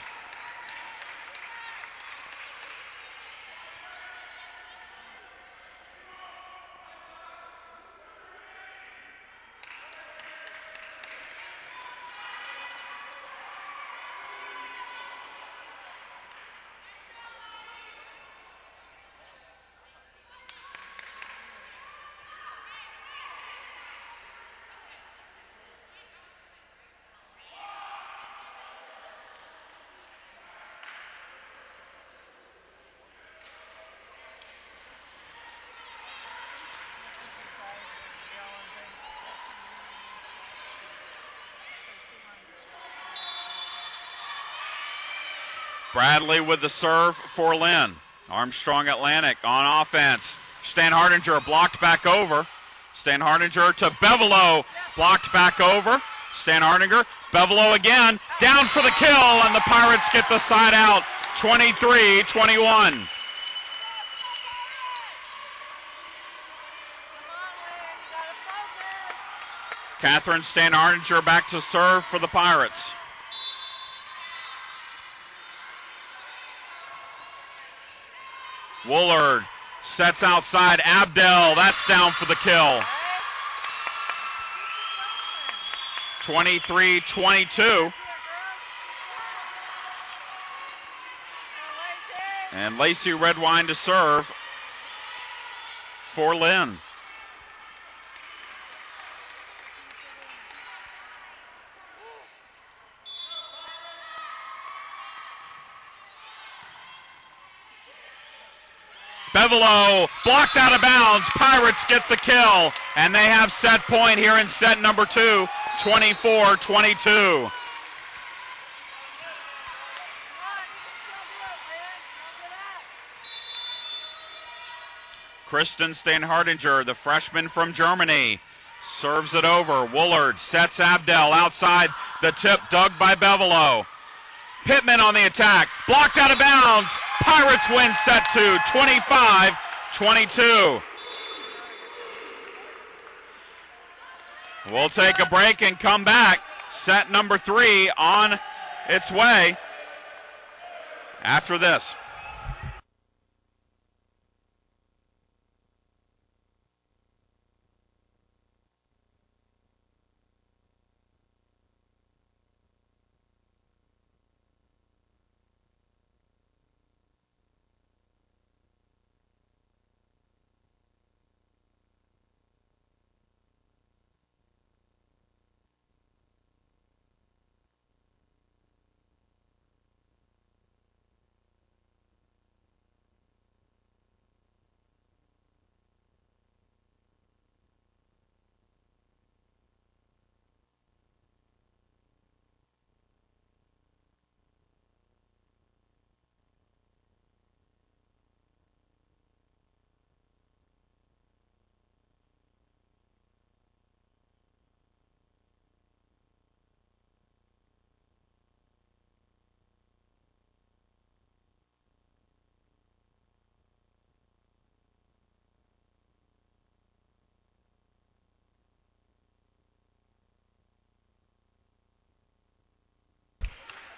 Bradley with the serve for Lynn. Armstrong Atlantic on offense. Stanhardinger blocked back over. Stanhardinger to Bevelow, blocked back over. Stanhardinger, Bevelow again, down for the kill, and the Pirates get the side out, 23-21. Catherine Stanhardinger back to serve for the Pirates. Woolard sets outside Abdel. That's down for the kill. 23-22. And Lacey Redwine to serve for Lynn. Bevelo blocked out of bounds. Pirates get the kill, and they have set point here in set number 2, 24-22. Kristen Steinhardinger, the freshman from Germany, serves it over. Woolard sets Abdel outside the tip, dug by Bevelo. Pittman on the attack, blocked out of bounds. Pirates win set 2, 25-22. We'll take a break and come back. Set number 3 on its way after this.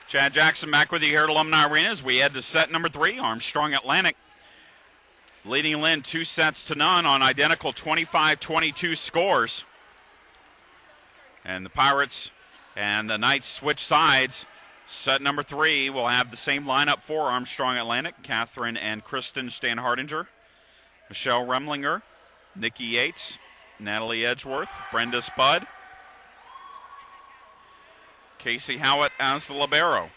Chad Jackson back with you here at Alumni Arena as we head to set number 3. Armstrong Atlantic leading Lynn 2-0 on identical 25-22 scores. And the Pirates and the Knights switch sides. Set number 3 will have the same lineup for Armstrong Atlantic. Catherine and Kristen Steinhardinger, Michelle Remlinger, Nikki Yates, Natalie Edgeworth, Brenda Spud, Casey Howitt as the libero.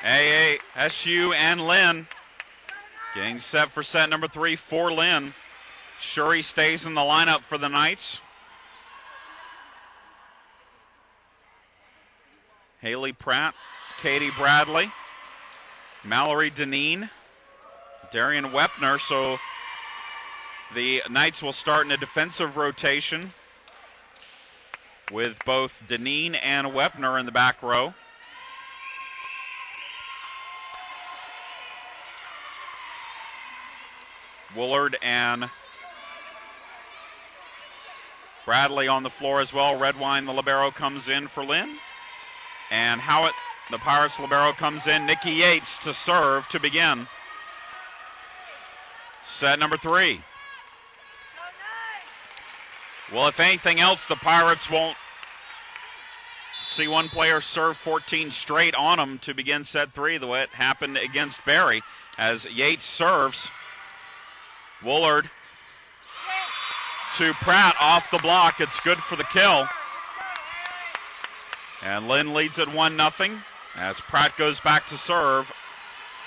AASU and Lynn getting set for set number 3 for Lynn. Shuri stays in the lineup for the Knights. Haley Pratt, Katie Bradley, Mallory Deneen, Darian Wepner. So the Knights will start in a defensive rotation with both Deneen and Wepner in the back row. Woolard and Bradley on the floor as well. Redwine, the libero, comes in for Lynn. And Howitt, the Pirates libero, comes in. Nikki Yates to serve to begin set number 3. Well, if anything else, the Pirates won't see one player serve 14 straight on them to begin set 3 the way it happened against Barry. As Yates serves, Woolard to Pratt off the block. It's good for the kill. And Lynn leads at 1-0 as Pratt goes back to serve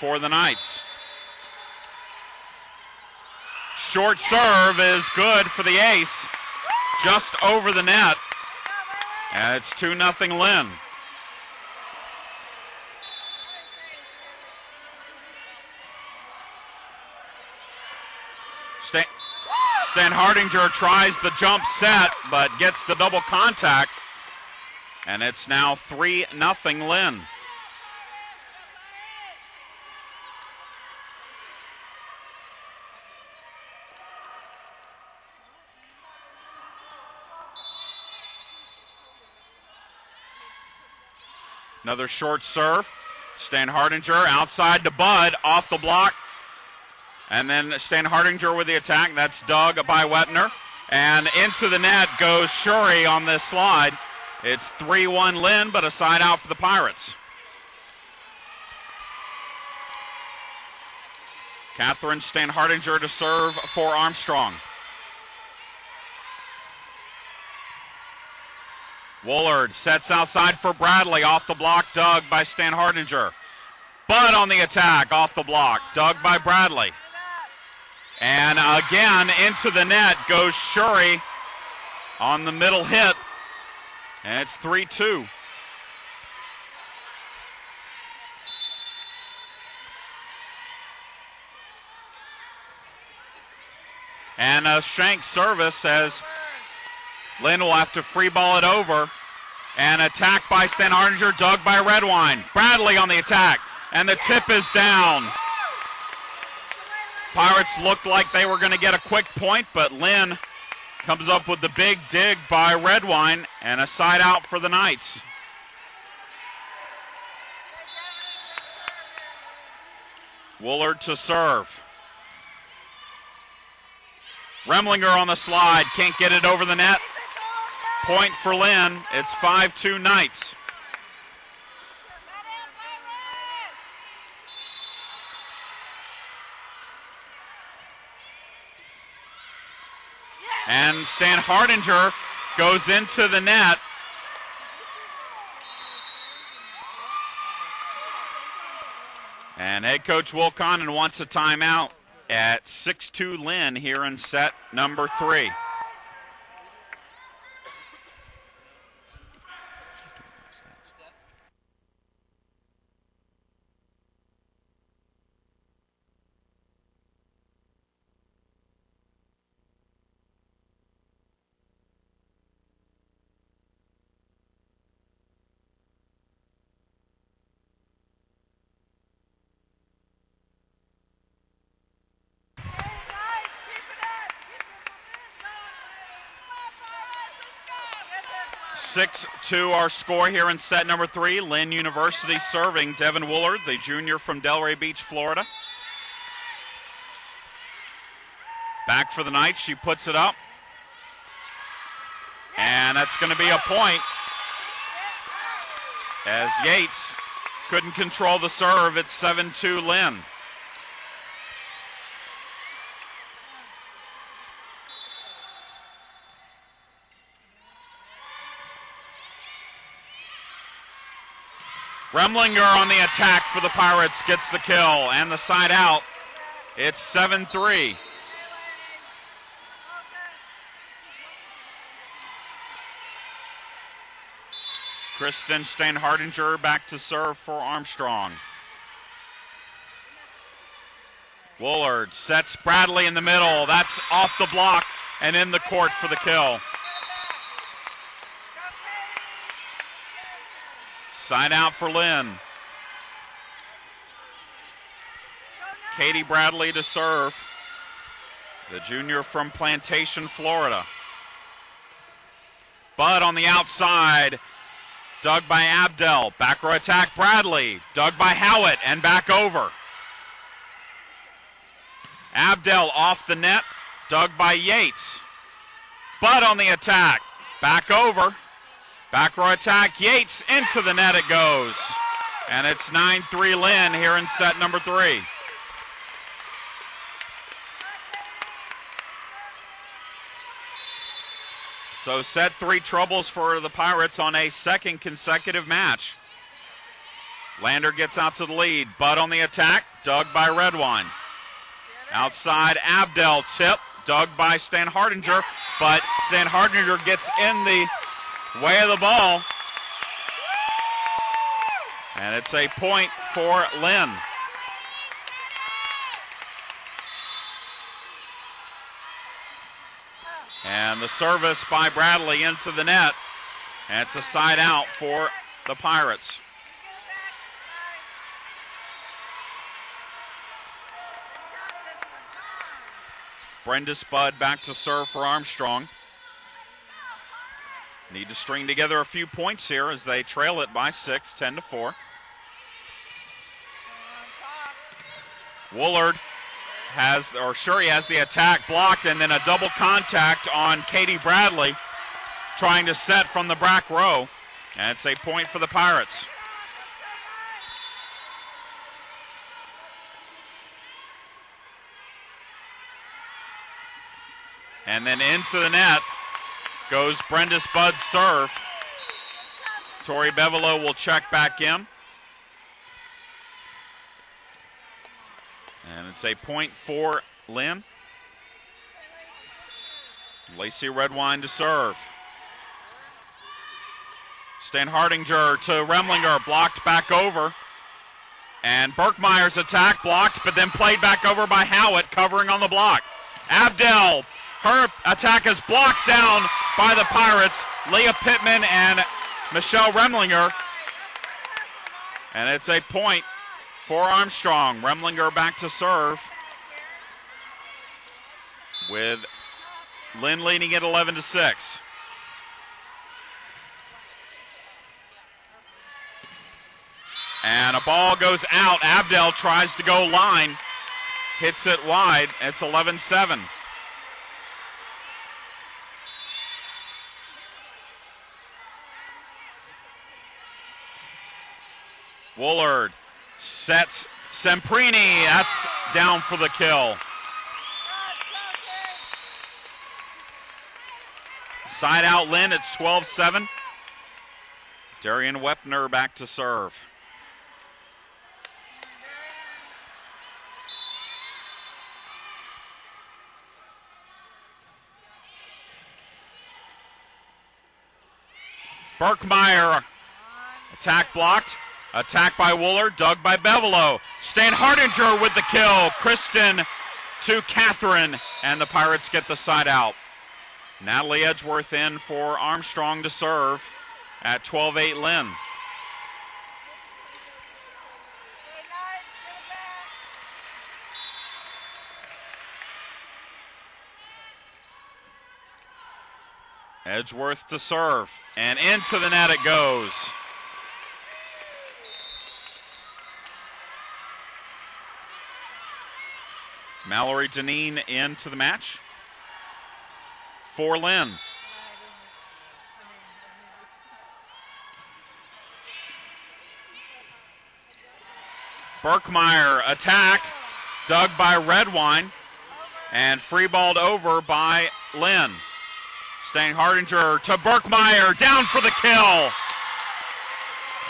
for the Knights. Short serve is good for the ace. Just over the net. And it's 2-0 Lynn. Steinhardinger tries the jump set, but gets the double contact. And it's now 3-0 Lynn. Another short serve. Stan Hardinger outside to Bud, off the block. And then Stan Hardinger with the attack. That's dug by Wepner. And into the net goes Shuri on this slide. It's 3-1 Lynn, but a side out for the Pirates. Catherine Stan Hardinger to serve for Armstrong. Woolard sets outside for Bradley, off the block, dug by Stan Hardinger. Bud on the attack, off the block, dug by Bradley. And again, into the net goes Shuri on the middle hit. And it's 3-2. And a shank service as Lynn will have to free ball it over. And attack by Stan Hardinger, dug by Redwine. Bradley on the attack, and the tip is down. Pirates looked like they were going to get a quick point, but Lynn comes up with the big dig by Redwine, and a side out for the Knights. Woolard to serve. Remlinger on the slide, can't get it over the net. Point for Lynn. It's 5-2 Knights. And Stan Hardinger goes into the net. And head coach Wilconen wants a timeout at 6-2 Lynn here in set number 3. To our score here in set number 3. Lynn University serving Devin Woolard, the junior from Delray Beach, Florida. Back for the Knights, she puts it up. And that's going to be a point as Yates couldn't control the serve. It's 7-2 Lynn. Remlinger on the attack for the Pirates gets the kill and the side out. It's 7-3. Kristen Stan Hardinger back to serve for Armstrong. Woolard sets Bradley in the middle. That's off the block and in the court for the kill. Side out for Lynn. Katie Bradley to serve. The junior from Plantation, Florida. Bud on the outside. Dug by Abdel. Back row attack Bradley. Dug by Howitt and back over. Abdel off the net. Dug by Yates. Bud on the attack. Back over. Back row attack, Yates, into the net it goes. And it's 9-3 Lynn here in set number 3. So set 3 troubles for the Pirates on a second consecutive match. Lander gets out to the lead. Bud on the attack, dug by Redwine. Outside, Abdel tip, dug by Stan Hardinger, but Stan Hardinger gets in the way of the ball. And it's a point for Lynn. And the service by Bradley into the net. And it's a side out for the Pirates. Brenda Spud back to serve for Armstrong. Need to string together a few points here as they trail it by 6, 10-4. Woolard has the attack blocked, and then a double contact on Katie Bradley trying to set from the back row. And it's a point for the Pirates. And then into the net goes Brenda Spudd's serve. Tori Bevelow will check back in. And it's a point for Lynn. Lacey Redwine to serve. Stan Hardinger to Remlinger, blocked back over. And Burkmeyer's attack blocked, but then played back over by Howitt, covering on the block. Abdel, her attack is blocked down by the Pirates. Leah Pittman and Michelle Remlinger. And it's a point for Armstrong. Remlinger back to serve, with Lynn leading at 11-6. And a ball goes out. Abdel tries to go line, hits it wide. It's 11-7. Woolard sets Semprini. That's down for the kill. Side out Lynn. It's 12-7. Darian Wepner back to serve. Burkmeyer, attack blocked. Attack by Woolard, dug by Bevelow. Stan Hardinger with the kill. Kristen to Catherine, and the Pirates get the side out. Natalie Edgeworth in for Armstrong to serve at 12-8 Lynn. Edgeworth to serve, and into the net it goes. Mallory Deneen into the match for Lynn. Burkmeyer attack, dug by Redwine, and free-balled over by Lynn. Stan Hardinger to Burkmeyer, down for the kill.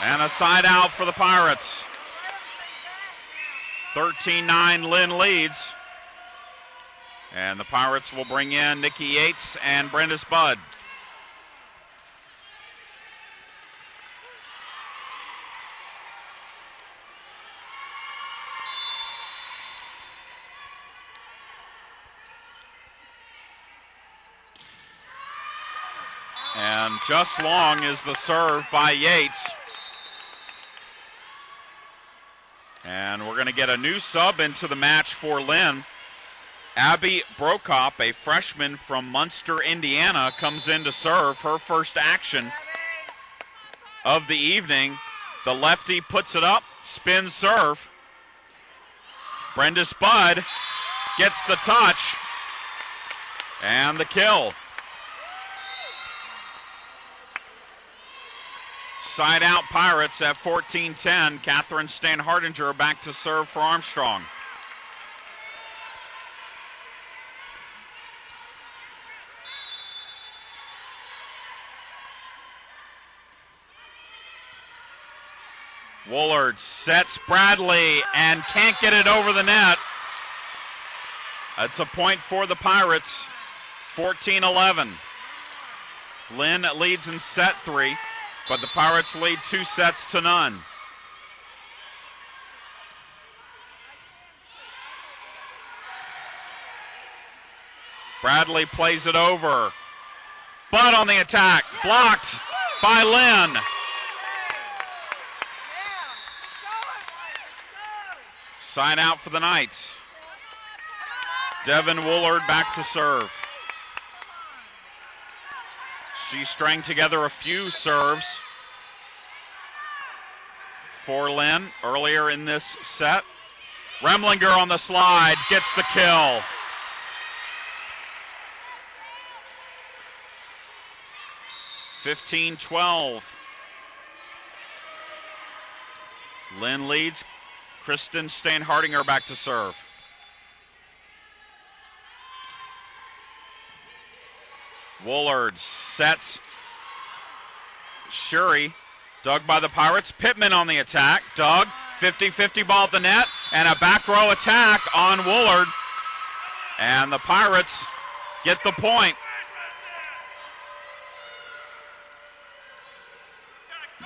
And a side out for the Pirates. 13-9 Lynn leads. And the Pirates will bring in Nikki Yates and Brenda Spudd. And just long is the serve by Yates. And we're going to get a new sub into the match for Lynn. Abby Brokop, a freshman from Munster, Indiana, comes in to serve her first action of the evening. The lefty puts it up, spin serve. Brenda Spudd gets the touch and the kill. Side out Pirates at 14-10. Catherine Stan Hardinger back to serve for Armstrong. Woolard sets Bradley and can't get it over the net. That's a point for the Pirates. 14-11. Lynn leads in set 3, but the Pirates lead 2-0. Bradley plays it over. Budd on the attack, blocked by Lynn. Side out for the Knights. Devin Woolard back to serve. She strung together a few serves for Lynn earlier in this set. Remlinger on the slide gets the kill. (15-12). Lynn leads. Kristen Steinhardinger back to serve. Woolard sets Shuri. Dug by the Pirates. Pittman on the attack. Dug. 50-50 ball at the net. And a back row attack on Woolard. And the Pirates get the point.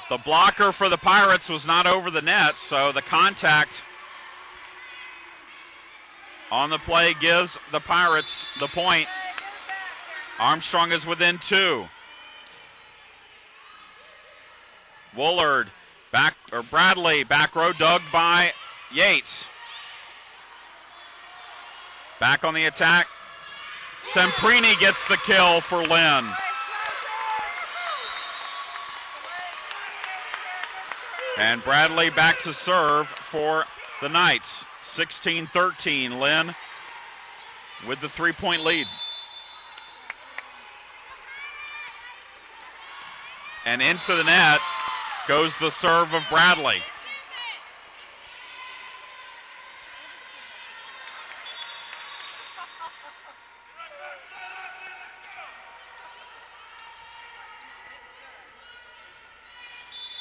The blocker for the Pirates was not over the net, so the contact on the play gives the Pirates the point. Armstrong is within 2. Woolard, Bradley, back row, dug by Yates. Back on the attack. Semprini gets the kill for Lynn. And Bradley back to serve for the Knights. 16-13, Lynn with the 3-point lead. And into the net goes the serve of Bradley.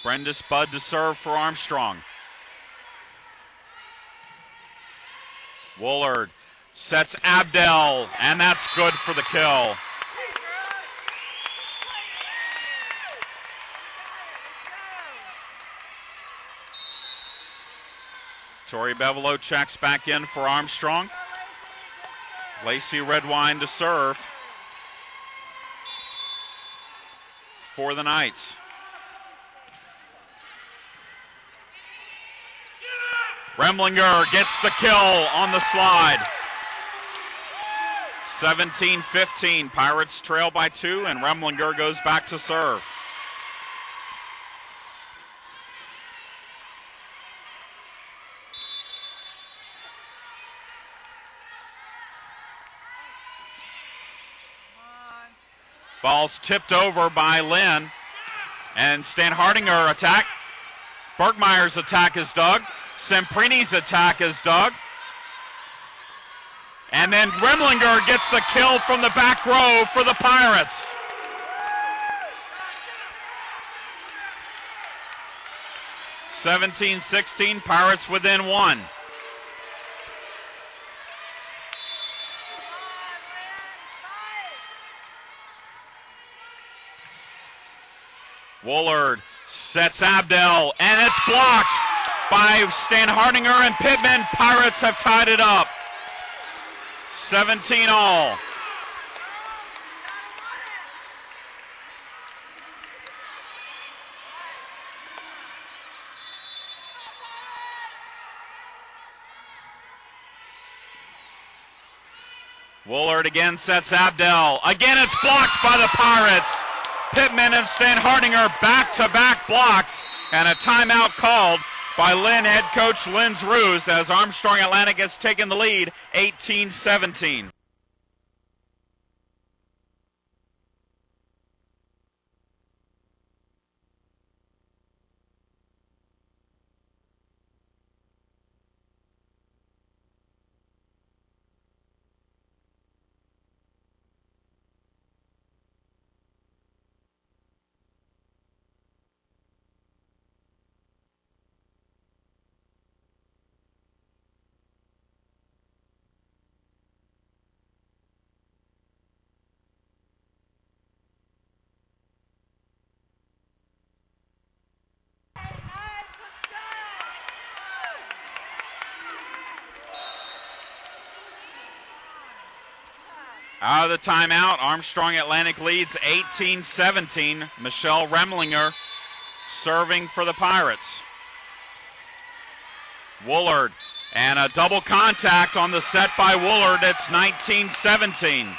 Brenda Spud to serve for Armstrong. Woolard sets Abdel, and that's good for the kill. Tori Bevelo checks back in for Armstrong. Lacey Redwine to serve for the Knights. Remlinger gets the kill on the slide. 17-15. Pirates trail by 2, and Remlinger goes back to serve. Ball's tipped over by Lynn, and Steinhardinger attack. Bergmeyer's attack is dug. Semprini's attack is dug. And then Remlinger gets the kill from the back row for the Pirates. (17-16), Pirates within 1. Woolard sets Abdel, and it's blocked by Steinhardinger and Pittman. Pirates have tied it up. 17-all. Woolard again sets Abdel. Again, it's blocked by the Pirates. Pittman and Steinhardinger back-to-back blocks, and a timeout called by Lynn head coach Lynn Ruse as Armstrong Atlantic has taken the lead 18-17. Out of the timeout, Armstrong Atlantic leads 18-17. Michelle Remlinger serving for the Pirates. Woolard, and a double contact on the set by Woolard. It's 19-17.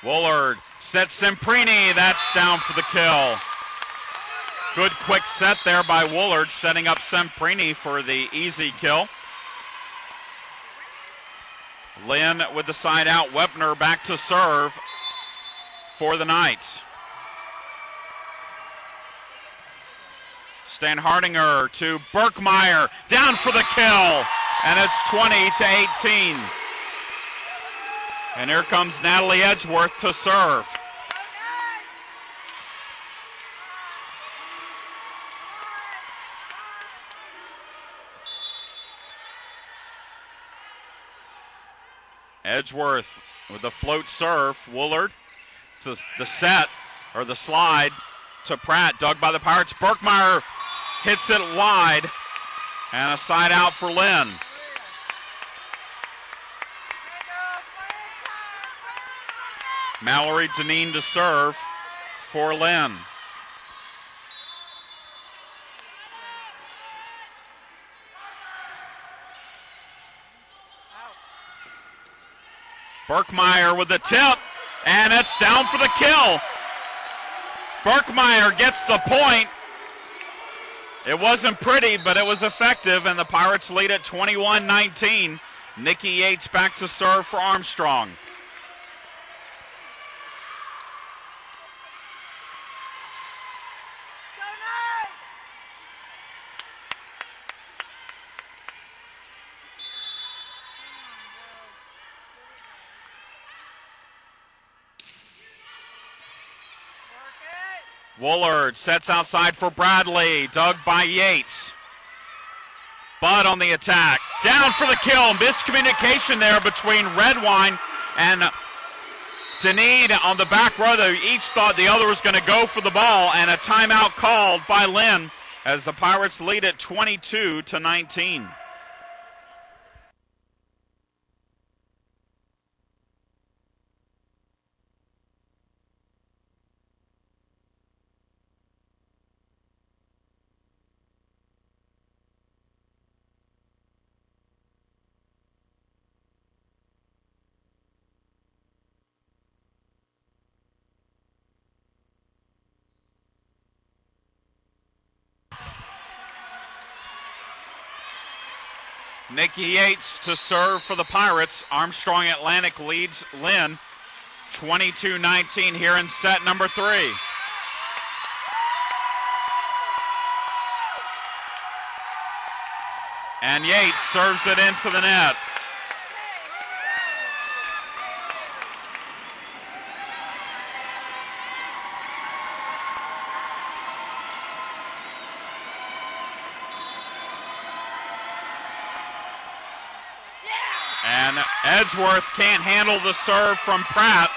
Woolard sets Semprini. That's down for the kill. Good quick set there by Woolard, setting up Semprini for the easy kill. Lynn with the side out. Wepner back to serve for the Knights. Stan Hardinger to Berkmeyer. Down for the kill. And it's 20-18. And here comes Natalie Edgeworth to serve. Edgeworth with the float serve. Woolard to the set, or the slide to Pratt. Dug by the Pirates. Berkmeyer hits it wide. And a side out for Lynn. Mallory Deneen to serve for Lynn. Berkmeyer with the tip, and it's down for the kill. Berkmeyer gets the point. It wasn't pretty, but it was effective, and the Pirates lead at 21-19. Nikki Yates back to serve for Armstrong. Woolard sets outside for Bradley. Dug by Yates. Budd on the attack. Down for the kill. Miscommunication there between Redwine and Deneen on the back row. They each thought the other was going to go for the ball, and a timeout called by Lynn as the Pirates lead at 22-19. Nikki Yates to serve for the Pirates. Armstrong Atlantic leads Lynn 22-19 here in set number 3. And Yates serves it into the net. And Edgeworth can't handle the serve from Pratt.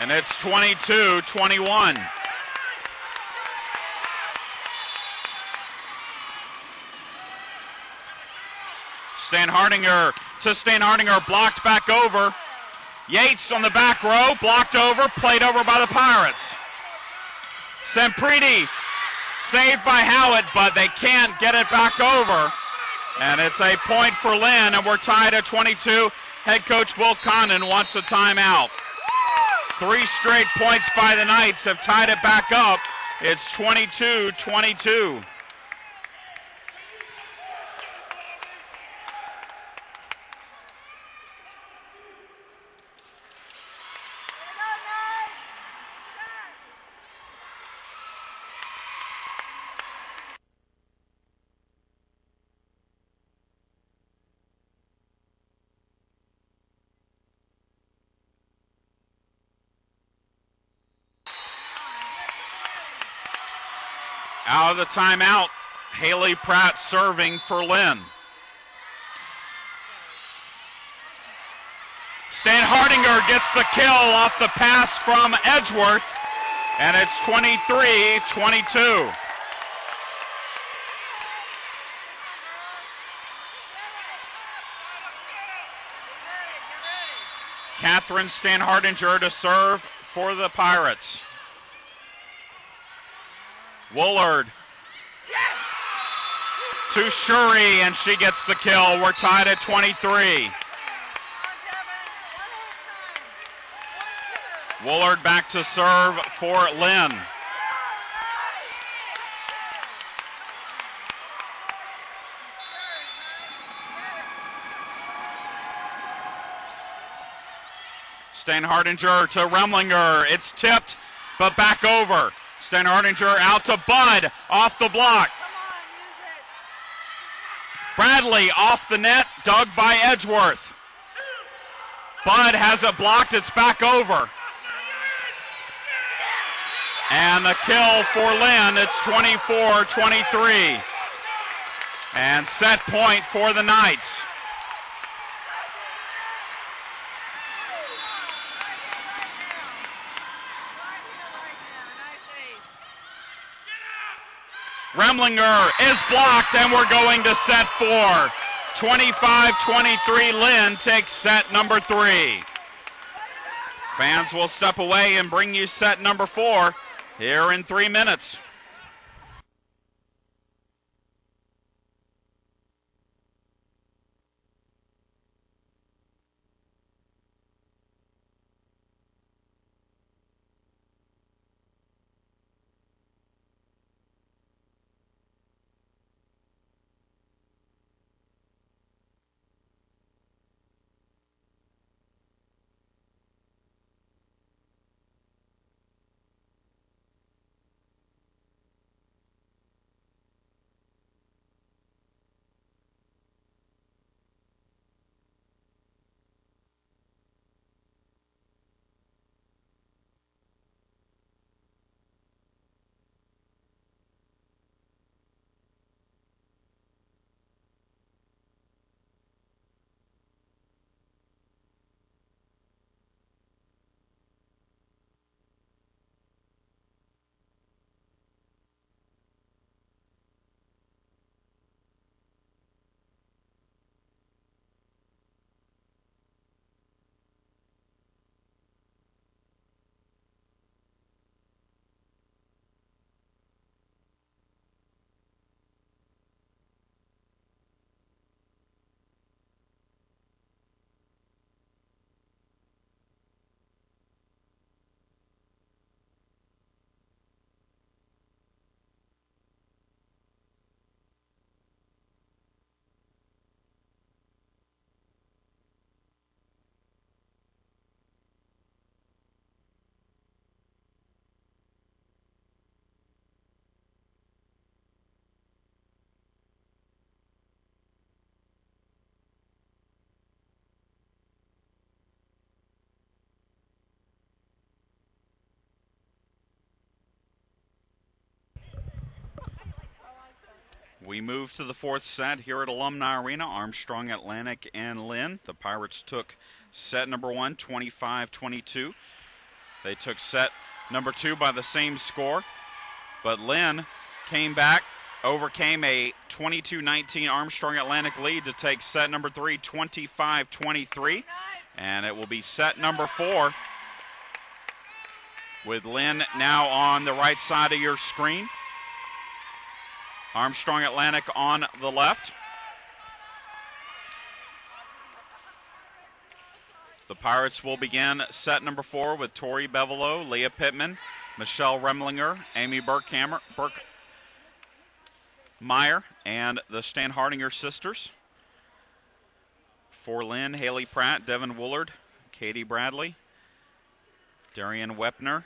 And it's 22-21. Stan Hardinger, blocked back over. Yates on the back row, blocked over, played over by the Pirates. Semprini saved by Howard, but they can't get it back over. And it's a point for Lynn, and we're tied at 22. Head coach Will Condon wants a timeout. 3 straight points by the Knights have tied it back up. It's 22-22. Out of the timeout, Haley Pratt serving for Lynn. Stan Hardinger gets the kill off the pass from Edgeworth, and it's 23-22. Catherine Stan Hardinger to serve for the Pirates. Woolard to Shuri, and she gets the kill. We're tied at 23. Woolard back to serve for Lynn. Steinhardinger to Remlinger. It's tipped, but back over. Steinhardinger out to Budd, off the block. Bradley off the net, dug by Edgeworth. Budd has it blocked, it's back over. And a kill for Lynn, it's 24-23. And set point for the Knights. Remlinger is blocked, and we're going to set 4. 25-23, Lynn takes set number 3. Fans will step away and bring you set number 4 here in 3 minutes. We move to the 4th set here at Alumni Arena. Armstrong, Atlantic, and Lynn. The Pirates took set number 1, 25-22. They took set number 2 by the same score. But Lynn came back, overcame a 22-19 Armstrong Atlantic lead to take set number 3, 25-23. And it will be set number 4 with Lynn now on the right side of your screen. Armstrong Atlantic on the left. The Pirates will begin set number 4 with Tori Bevelow, Leah Pittman, Michelle Remlinger, Amy Burkmeyer, and the Steinhardinger sisters. For Lynn, Haley Pratt, Devin Woolard, Katie Bradley, Darian Wepner,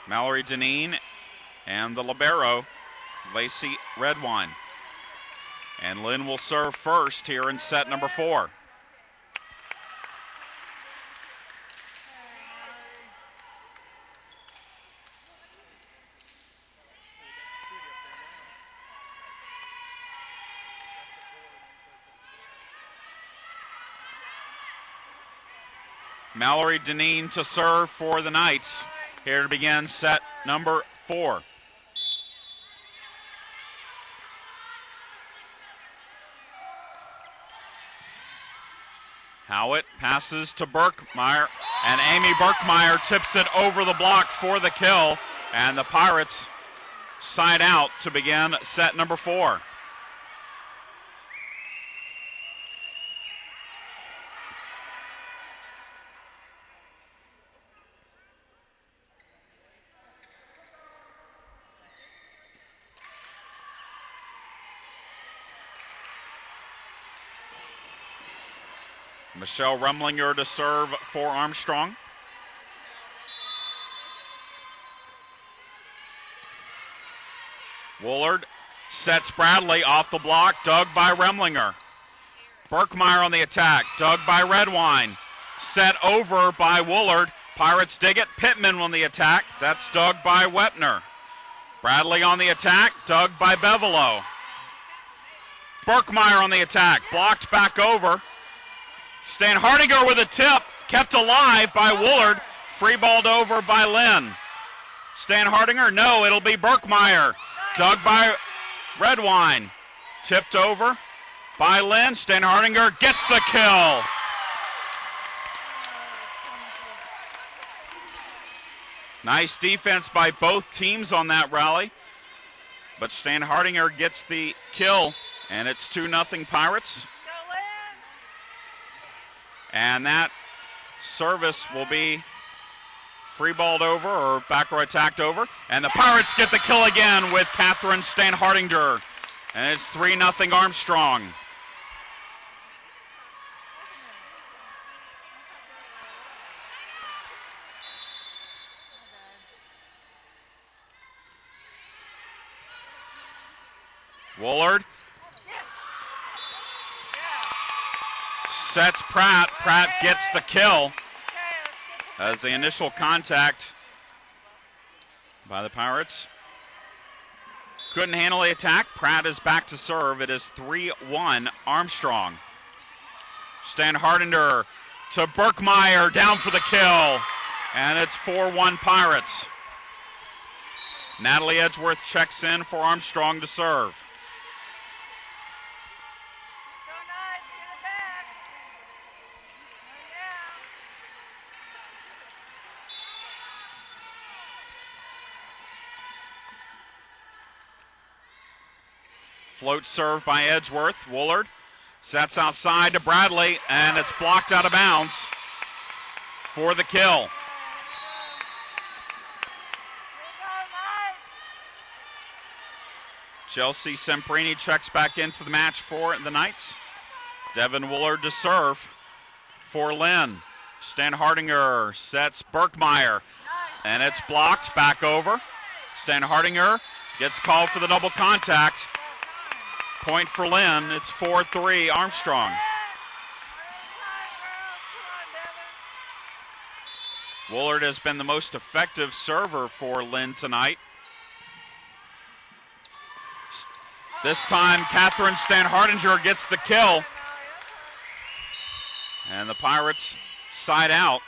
Mallory Deneen, and the libero, Lacey Redwine. And Lynn will serve first here in set number 4. Mallory Deneen to serve for the Knights. Here to begin set number 4. Howitt passes to Burkmeyer, and Amy Burkmeyer tips it over the block for the kill, and the Pirates side out to begin set number 4. Michelle Rumlinger to serve for Armstrong. Woolard sets Bradley off the block, dug by Remlinger. Berkmeyer on the attack, dug by Redwine. Set over by Woolard. Pirates dig it. Pittman on the attack. That's dug by Wepner. Bradley on the attack, dug by Bevelo. Berkmeyer on the attack, blocked back over. Stan Hardinger with a tip, kept alive by Woolard. Free-balled over by Lynn. Stan Hardinger, no, it'll be Berkmeyer. Dug by Redwine. Tipped over by Lynn. Stan Hardinger gets the kill. Nice defense by both teams on that rally. But Stan Hardinger gets the kill, and it's 2-0 Pirates. And that service will be free-balled over or back-row attacked over. And the Pirates get the kill again with Catherine Stan Hardinger. And it's 3-0 Armstrong. Woolard sets Pratt. Pratt gets the kill as the initial contact by the Pirates couldn't handle the attack. Pratt is back to serve. It is 3-1 Armstrong. Stan Hardinger to Berkmeyer, down for the kill, and it's 4-1 Pirates. Natalie Edgeworth checks in for Armstrong to serve. Float serve by Edgeworth. Woolard sets outside to Bradley, and it's blocked out of bounds for the kill. Chelsea Semprini checks back into the match for the Knights. Devin Woolard to serve for Lynn. Stan Hardinger sets Berkmeyer, and it's blocked back over. Stan Hardinger gets called for the double contact. Point for Lynn. It's 4-3 Armstrong. Woolard has been the most effective server for Lynn tonight. This time, Catherine Stan Hardinger gets the kill. And the Pirates side out.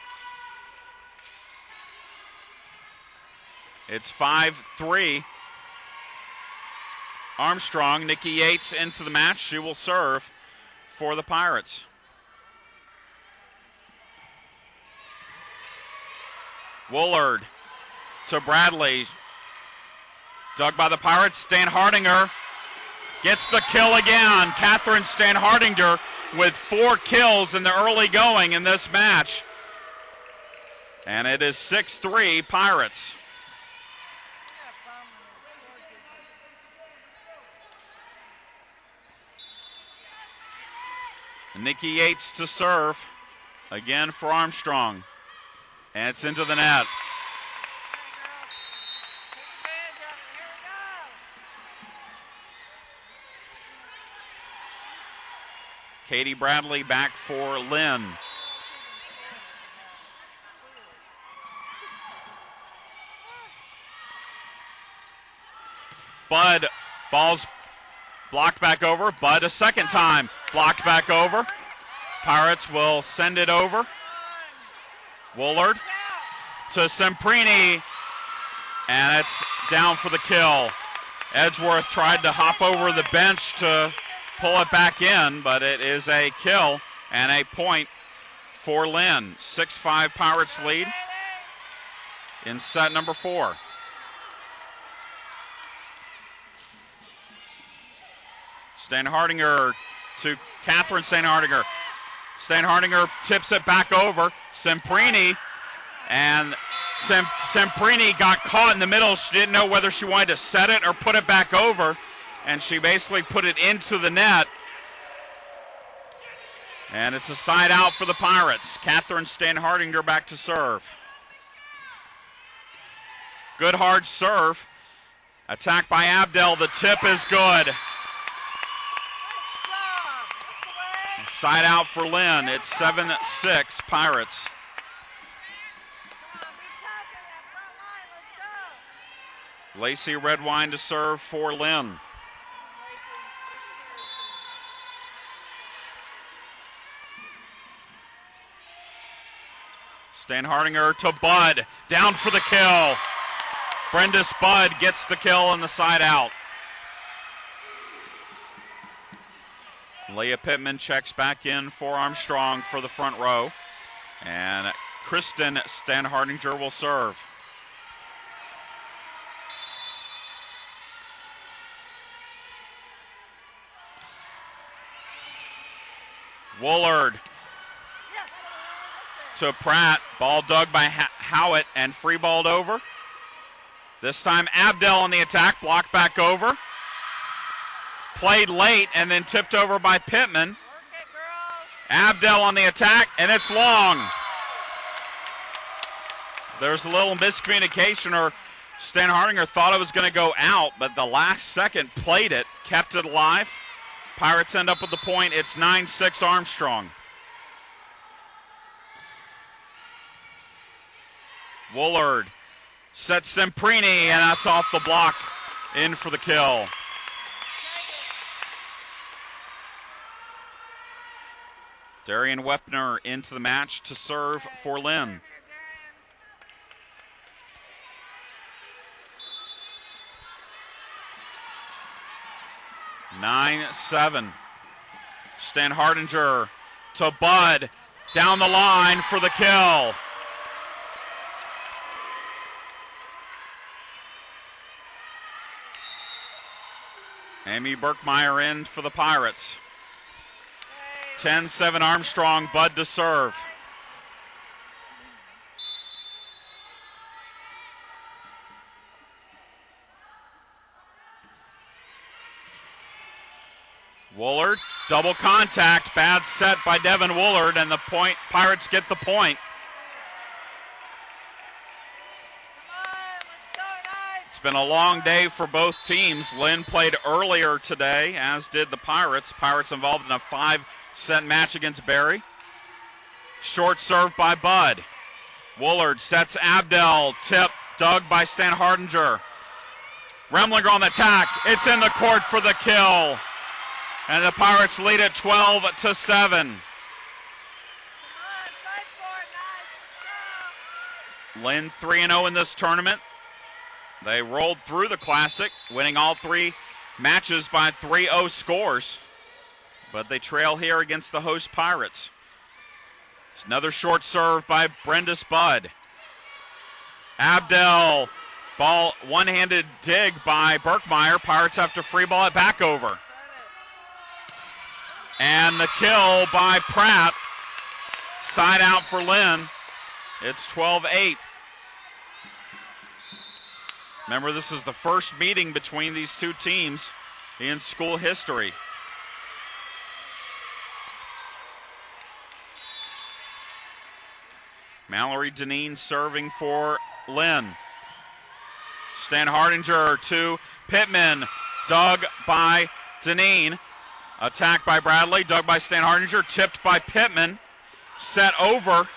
It's 5-3. Armstrong. Nikki Yates into the match. She will serve for the Pirates. Woolard to Bradley. Dug by the Pirates. Stan Hardinger gets the kill again. Catherine Stan Hardinger with 4 kills in the early going in this match. And it is 6-3 Pirates. Nikki Yates to serve again for Armstrong. And it's into the net. Katie Bradley back for Lynn. Bud, ball's blocked back over. Bud a second time. Blocked back over. Pirates will send it over. Woolard to Semprini. And it's down for the kill. Edgeworth tried to hop over the bench to pull it back in, but it is a kill and a point for Lynn. 6-5 Pirates lead in set number 4. Stan Hardinger to Catherine Stan Hardinger. Stan Hardinger tips it back over. Semprini, and Semprini got caught in the middle. She didn't know whether she wanted to set it or put it back over, and she basically put it into the net. And it's a side out for the Pirates. Catherine Stanhardinger back to serve. Good hard serve. Attack by Abdel. The tip is good. Side out for Lynn. It's 7-6 Pirates. Lacey Redwine to serve for Lynn. Stanhardinger to Budd. Down for the kill. Brendis Budd gets the kill on the side out. Leah Pittman checks back in for Armstrong for the front row. And Kristen Stanhardinger will serve. Woolard to Pratt. Ball dug by Howitt and free balled over. This time Abdel on the attack, blocked back over. Played late and then tipped over by Pittman. Abdel on the attack, and it's long. There's a little miscommunication, or Stanhardinger thought it was going to go out, but the last second played it, kept it alive. Pirates end up with the point. It's 9-6 Armstrong. Woolard sets Semprini, and that's off the block. In for the kill. Darian Wepner into the match to serve for Lynn. Nine, 7. Stanhardinger to Budd. Down the line for the kill. Amy Burkmeyer in for the Pirates. 10-7 Armstrong, Budd to serve. Woolard, double contact, bad set by Devin Woolard, and the point, Pirates get the point. It's been a long day for both teams. Lynn played earlier today, as did the Pirates. Pirates involved in a 5-set match against Barry. Short serve by Budd. Woolard sets Abdel. Tip dug by Stanhardinger. Remlinger on the attack. It's in the court for the kill. And the Pirates lead at 12-7. Lynn 3-0 in this tournament. They rolled through the Classic, winning all 3 matches by 3-0 scores. But they trail here against the host Pirates. It's another short serve by Brendis Budd. Abdel, ball, one-handed dig by Burkmeyer. Pirates have to free ball it back over. And the kill by Pratt. Side out for Lynn. It's 12-8. Remember, this is the first meeting between these two teams in school history. Mallory Deneen serving for Lynn. Stanhardinger to Pittman. Dug by Deneen. Attacked by Bradley. Dug by Stanhardinger. Tipped by Pittman. Set over.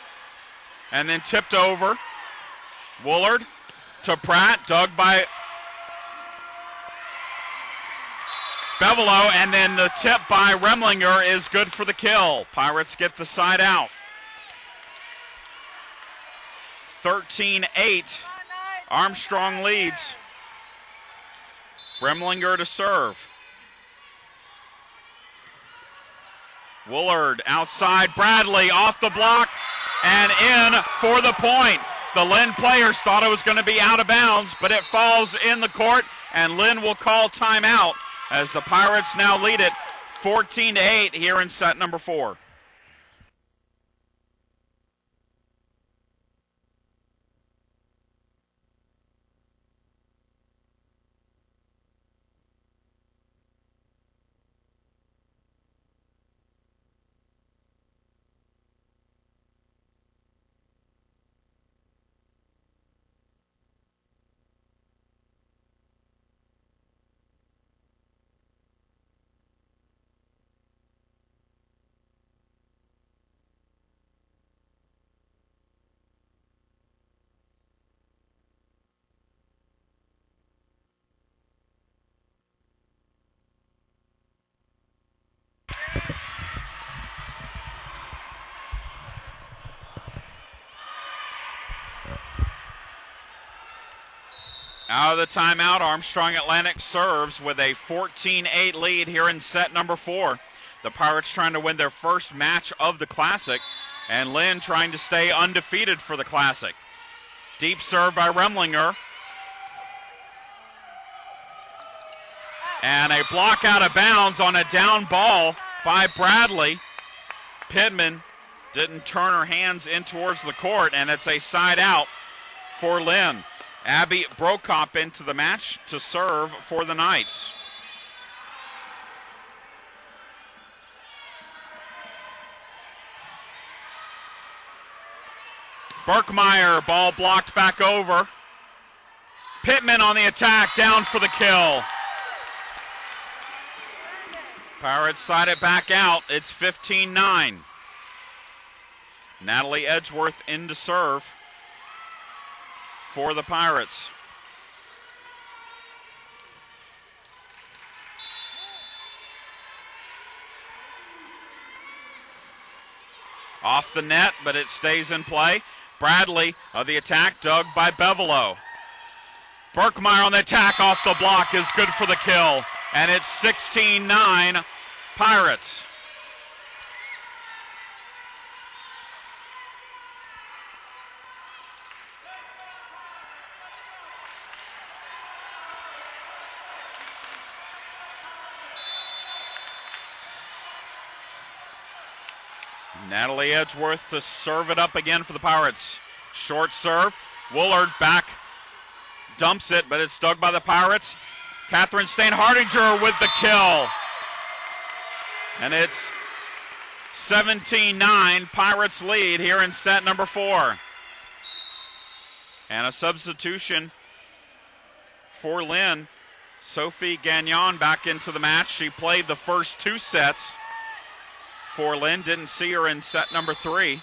And then tipped over. Woolard to Pratt. Dug by Bevelo. And then the tip by Remlinger is good for the kill. Pirates get the side out. 13-8. Armstrong leads. Remlinger to serve. Woolard outside. Bradley off the block and in for the point. The Lynn players thought it was going to be out of bounds, but it falls in the court, and Lynn will call timeout as the Pirates now lead it 14-8 here in set number 4. Out of the timeout, Armstrong Atlantic serves with a 14-8 lead here in set number 4. The Pirates trying to win their first match of the Classic, and Lynn trying to stay undefeated for the Classic. Deep serve by Remlinger. And a block out of bounds on a down ball by Bradley. Pittman didn't turn her hands in towards the court, and it's a side out for Lynn. Abby Brokop into the match to serve for the Knights. Berkmeyer, ball blocked back over. Pittman on the attack, down for the kill. Pirates side it back out. It's 15-9. Natalie Edgeworth in to serve for the Pirates. Off the net, but it stays in play. Bradley of the attack, dug by Bevelow. Berkmeyer on the attack, off the block, is good for the kill. And it's 16-9 Pirates. Natalie Edgeworth to serve it up again for the Pirates. Short serve. Woolard back. Dumps it, but it's dug by the Pirates. Catherine Stain-Hardinger with the kill. And it's 17-9, Pirates lead here in set number 4. And a substitution for Lynn. Sophie Gagnon back into the match. She played the first 2 sets for Lynn. Didn't see her in set number 3.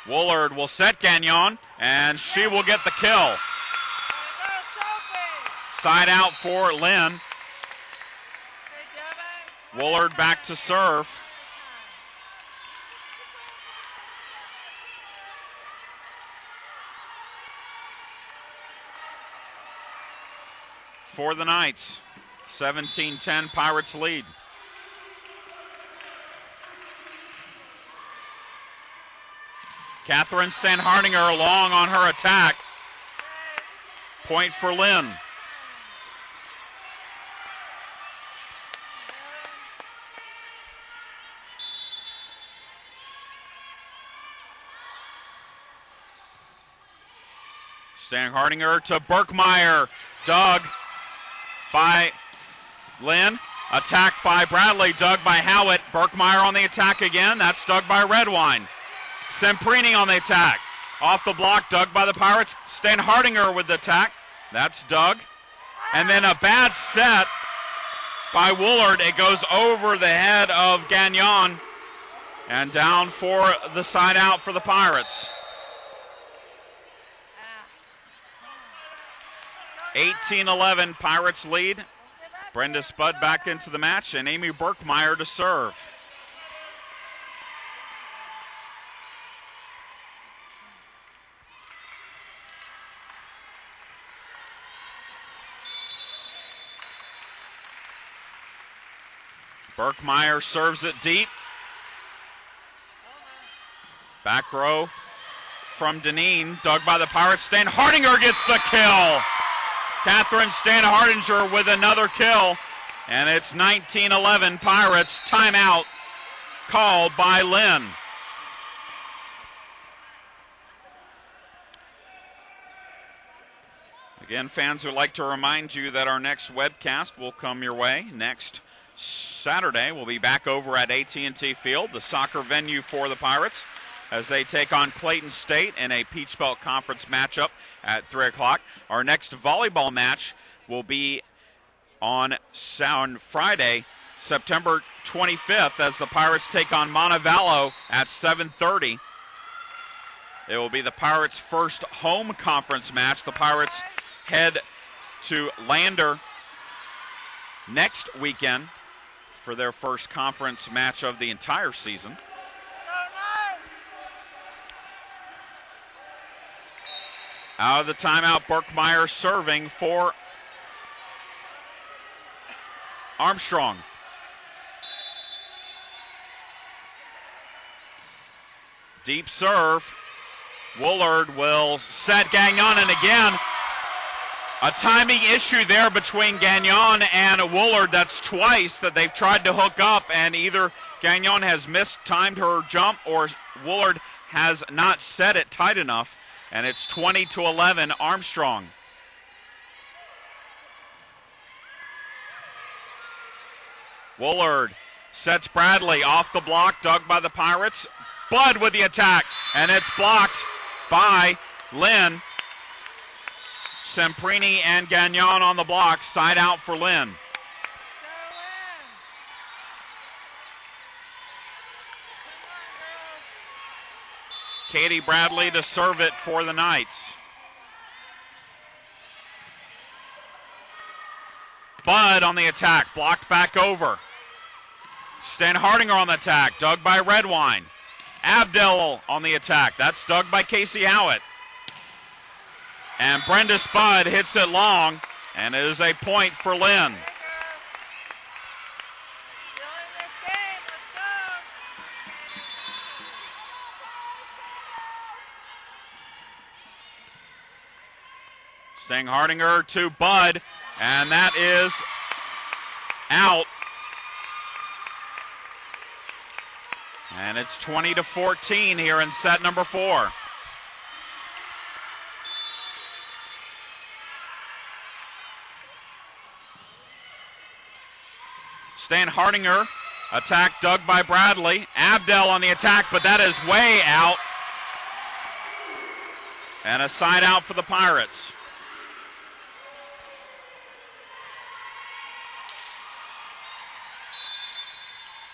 Woolard will set Gagnon, and she will get the kill. Side out for Lynn. Woolard back to serve. For the Knights, 17-10 Pirates lead. Catherine Stan-Hardinger long on her attack. Point for Lynn. Stan-Hardinger to Berkmeyer. Dug by Lynn. Attacked by Bradley. Dug by Howitt. Berkmeyer on the attack again. That's dug by Redwine. Semprini on the attack. Off the block, dug by the Pirates. Stan-Hardinger with the attack. That's dug. And then a bad set by Woolard. It goes over the head of Gagnon. And down for the side out for the Pirates. 18-11, Pirates lead. Brenda Spud back into the match, and Amy Berkmeyer to serve. Berkmeyer serves it deep. Back row from Deneen, dug by the Pirates. Stan-Hardinger gets the kill. Catherine Stan-Hardinger with another kill. And it's 19-11 Pirates. Timeout called by Lynn. Again, fans would like to remind you that our next webcast will come your way next Saturday. We'll be back over at AT&T Field, the soccer venue for the Pirates, as they take on Clayton State in a Peach Belt Conference matchup at 3 o'clock. Our next volleyball match will be on Friday, September 25th, as the Pirates take on Montevallo at 7:30. It will be the Pirates' first home conference match. The Pirates head to Lander next weekend for their first conference match of the entire season. Out of the timeout, Burkmeyer serving for Armstrong. Deep serve. Woolard will set Gagnon, and again, a timing issue there between Gagnon and Woolard. That's twice that they've tried to hook up, and either Gagnon has mistimed her jump or Woolard has not set it tight enough, and it's 20-11 Armstrong. Woolard sets Bradley off the block, dug by the Pirates. Bud with the attack, and it's blocked by Lynn. Semprini and Gagnon on the block, side out for Lynn. Katie Bradley to serve it for the Knights. Bud on the attack, blocked back over. Stan Hardinger on the attack, dug by Redwine. Abdel on the attack, that's dug by Casey Howitt. And Brenda Spud hits it long, and it is a point for Lynn. Stan Hardinger to Bud, and that is out. And it's 20-14 here in set number 4. Stan Hardinger, attack dug by Bradley. Abdel on the attack, but that is way out. And a side out for the Pirates.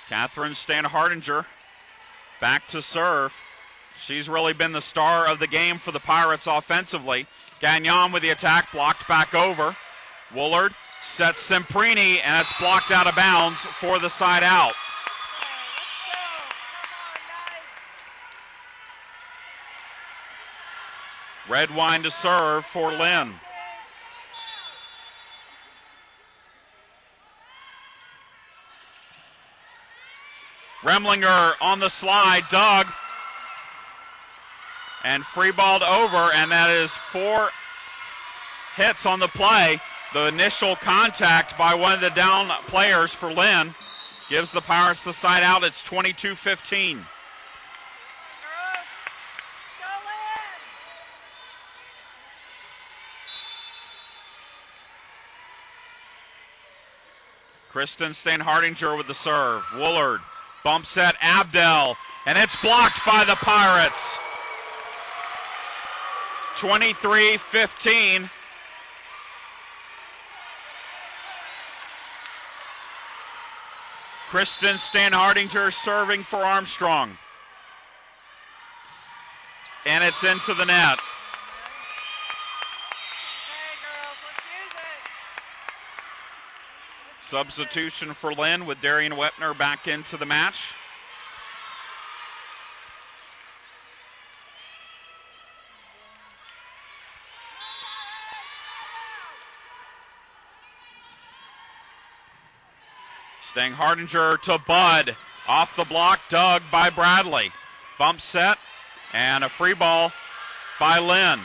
Catherine Stan Hardinger back to serve. She's really been the star of the game for the Pirates offensively. Gagnon with the attack, blocked back over. Woolard sets Semprini, and it's blocked out of bounds for the side out. Redwine to serve for Lynn. Remlinger on the slide, dug, and free balled over, and that is 4 hits on the play. The initial contact by one of the down players for Lynn gives the Pirates the side out. It's 22-15. Kristen Stan Hardinger with the serve. Woolard bump set Abdel, and it's blocked by the Pirates. 23-15. Kristen Stan Hardinger serving for Armstrong. And it's into the net. Substitution for Lynn with Darian Wepner back into the match. Stan Hardinger to Bud. Off the block, dug by Bradley. Bump set, and a free ball by Lynn.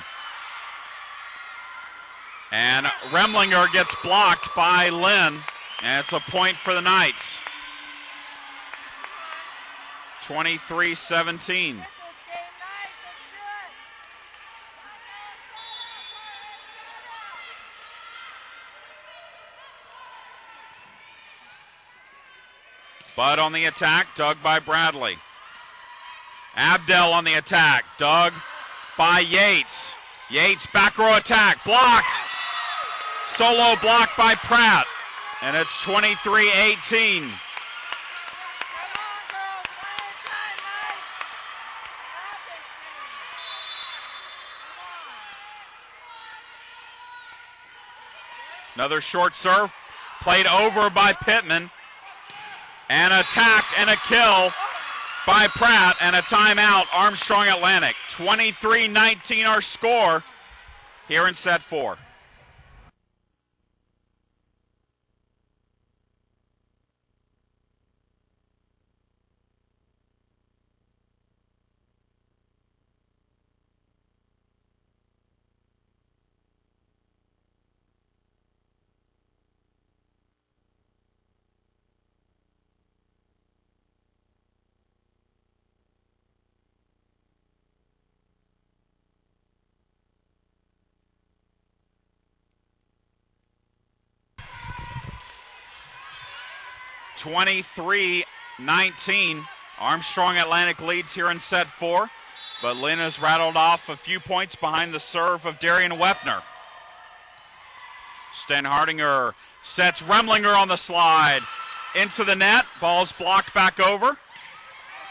And Remlinger gets blocked by Lynn, and it's a point for the Knights. 23-17. Bud on the attack, dug by Bradley. Abdel on the attack, dug by Yates. Yates back row attack, blocked. Solo blocked by Pratt, and it's 23-18. Another short serve, played over by Pittman. An attack and a kill by Pratt, and a timeout, Armstrong Atlantic. 23-19 our score. here in set 4. (23-19). Armstrong Atlantic leads here in set 4, but Lynn has rattled off a few points behind the serve of Darian Wepner. Stenhardinger sets Remlinger on the slide into the net. Ball's blocked back over.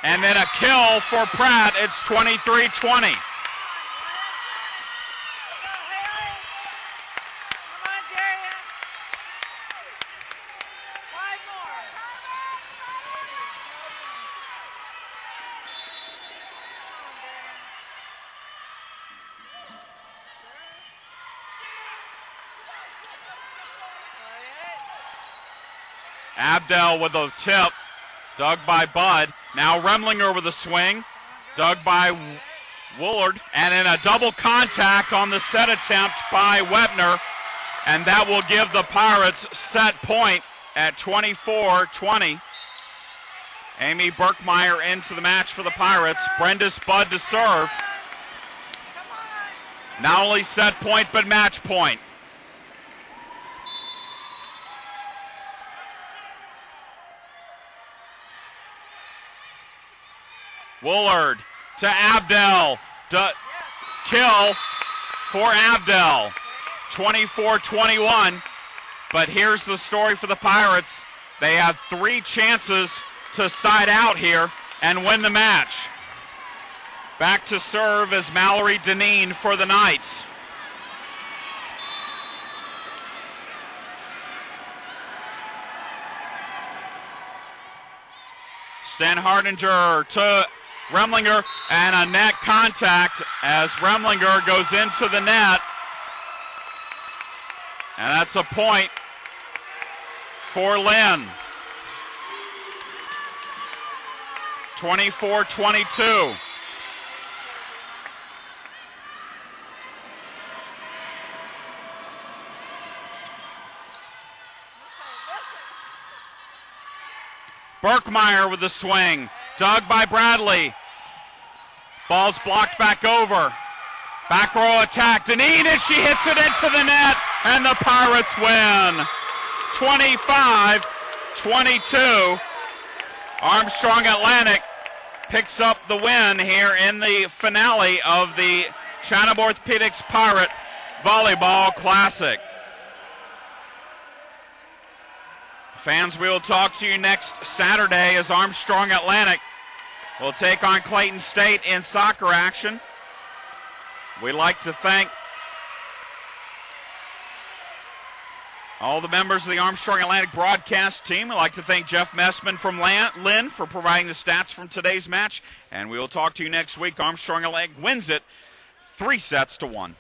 And then a kill for Pratt. It's 23-20. Abdel with a tip, dug by Bud. Now Remlinger with a swing, dug by Woolard, and then a double contact on the set attempt by Webner, and that will give the Pirates set point at 24-20. Amy Burkmeyer into the match for the Pirates. Brenda Spud to serve. Not only set point, but match point. Woolard to Abdel. Kill for Abdel. 24-21. But here's the story for the Pirates. They have 3 chances to side out here and win the match. Back to serve is Mallory Deneen for the Knights. Stenhardinger to Remlinger, and a net contact as Remlinger goes into the net. And that's a point for Lynn. 24-22. Burkmeyer with the swing. Dug by Bradley. Ball's blocked back over. Back row attack. Deneen, and she hits it into the net, and the Pirates win. 25-22. Armstrong Atlantic picks up the win here in the finale of the Chatham Orthopedics Pirate Volleyball Classic. Fans, we will talk to you next Saturday as Armstrong Atlantic will take on Clayton State in soccer action. We'd like to thank all the members of the Armstrong Atlantic broadcast team. We'd like to thank Jeff Messman from Lynn for providing the stats from today's match. And we will talk to you next week. Armstrong Atlantic wins it 3-1.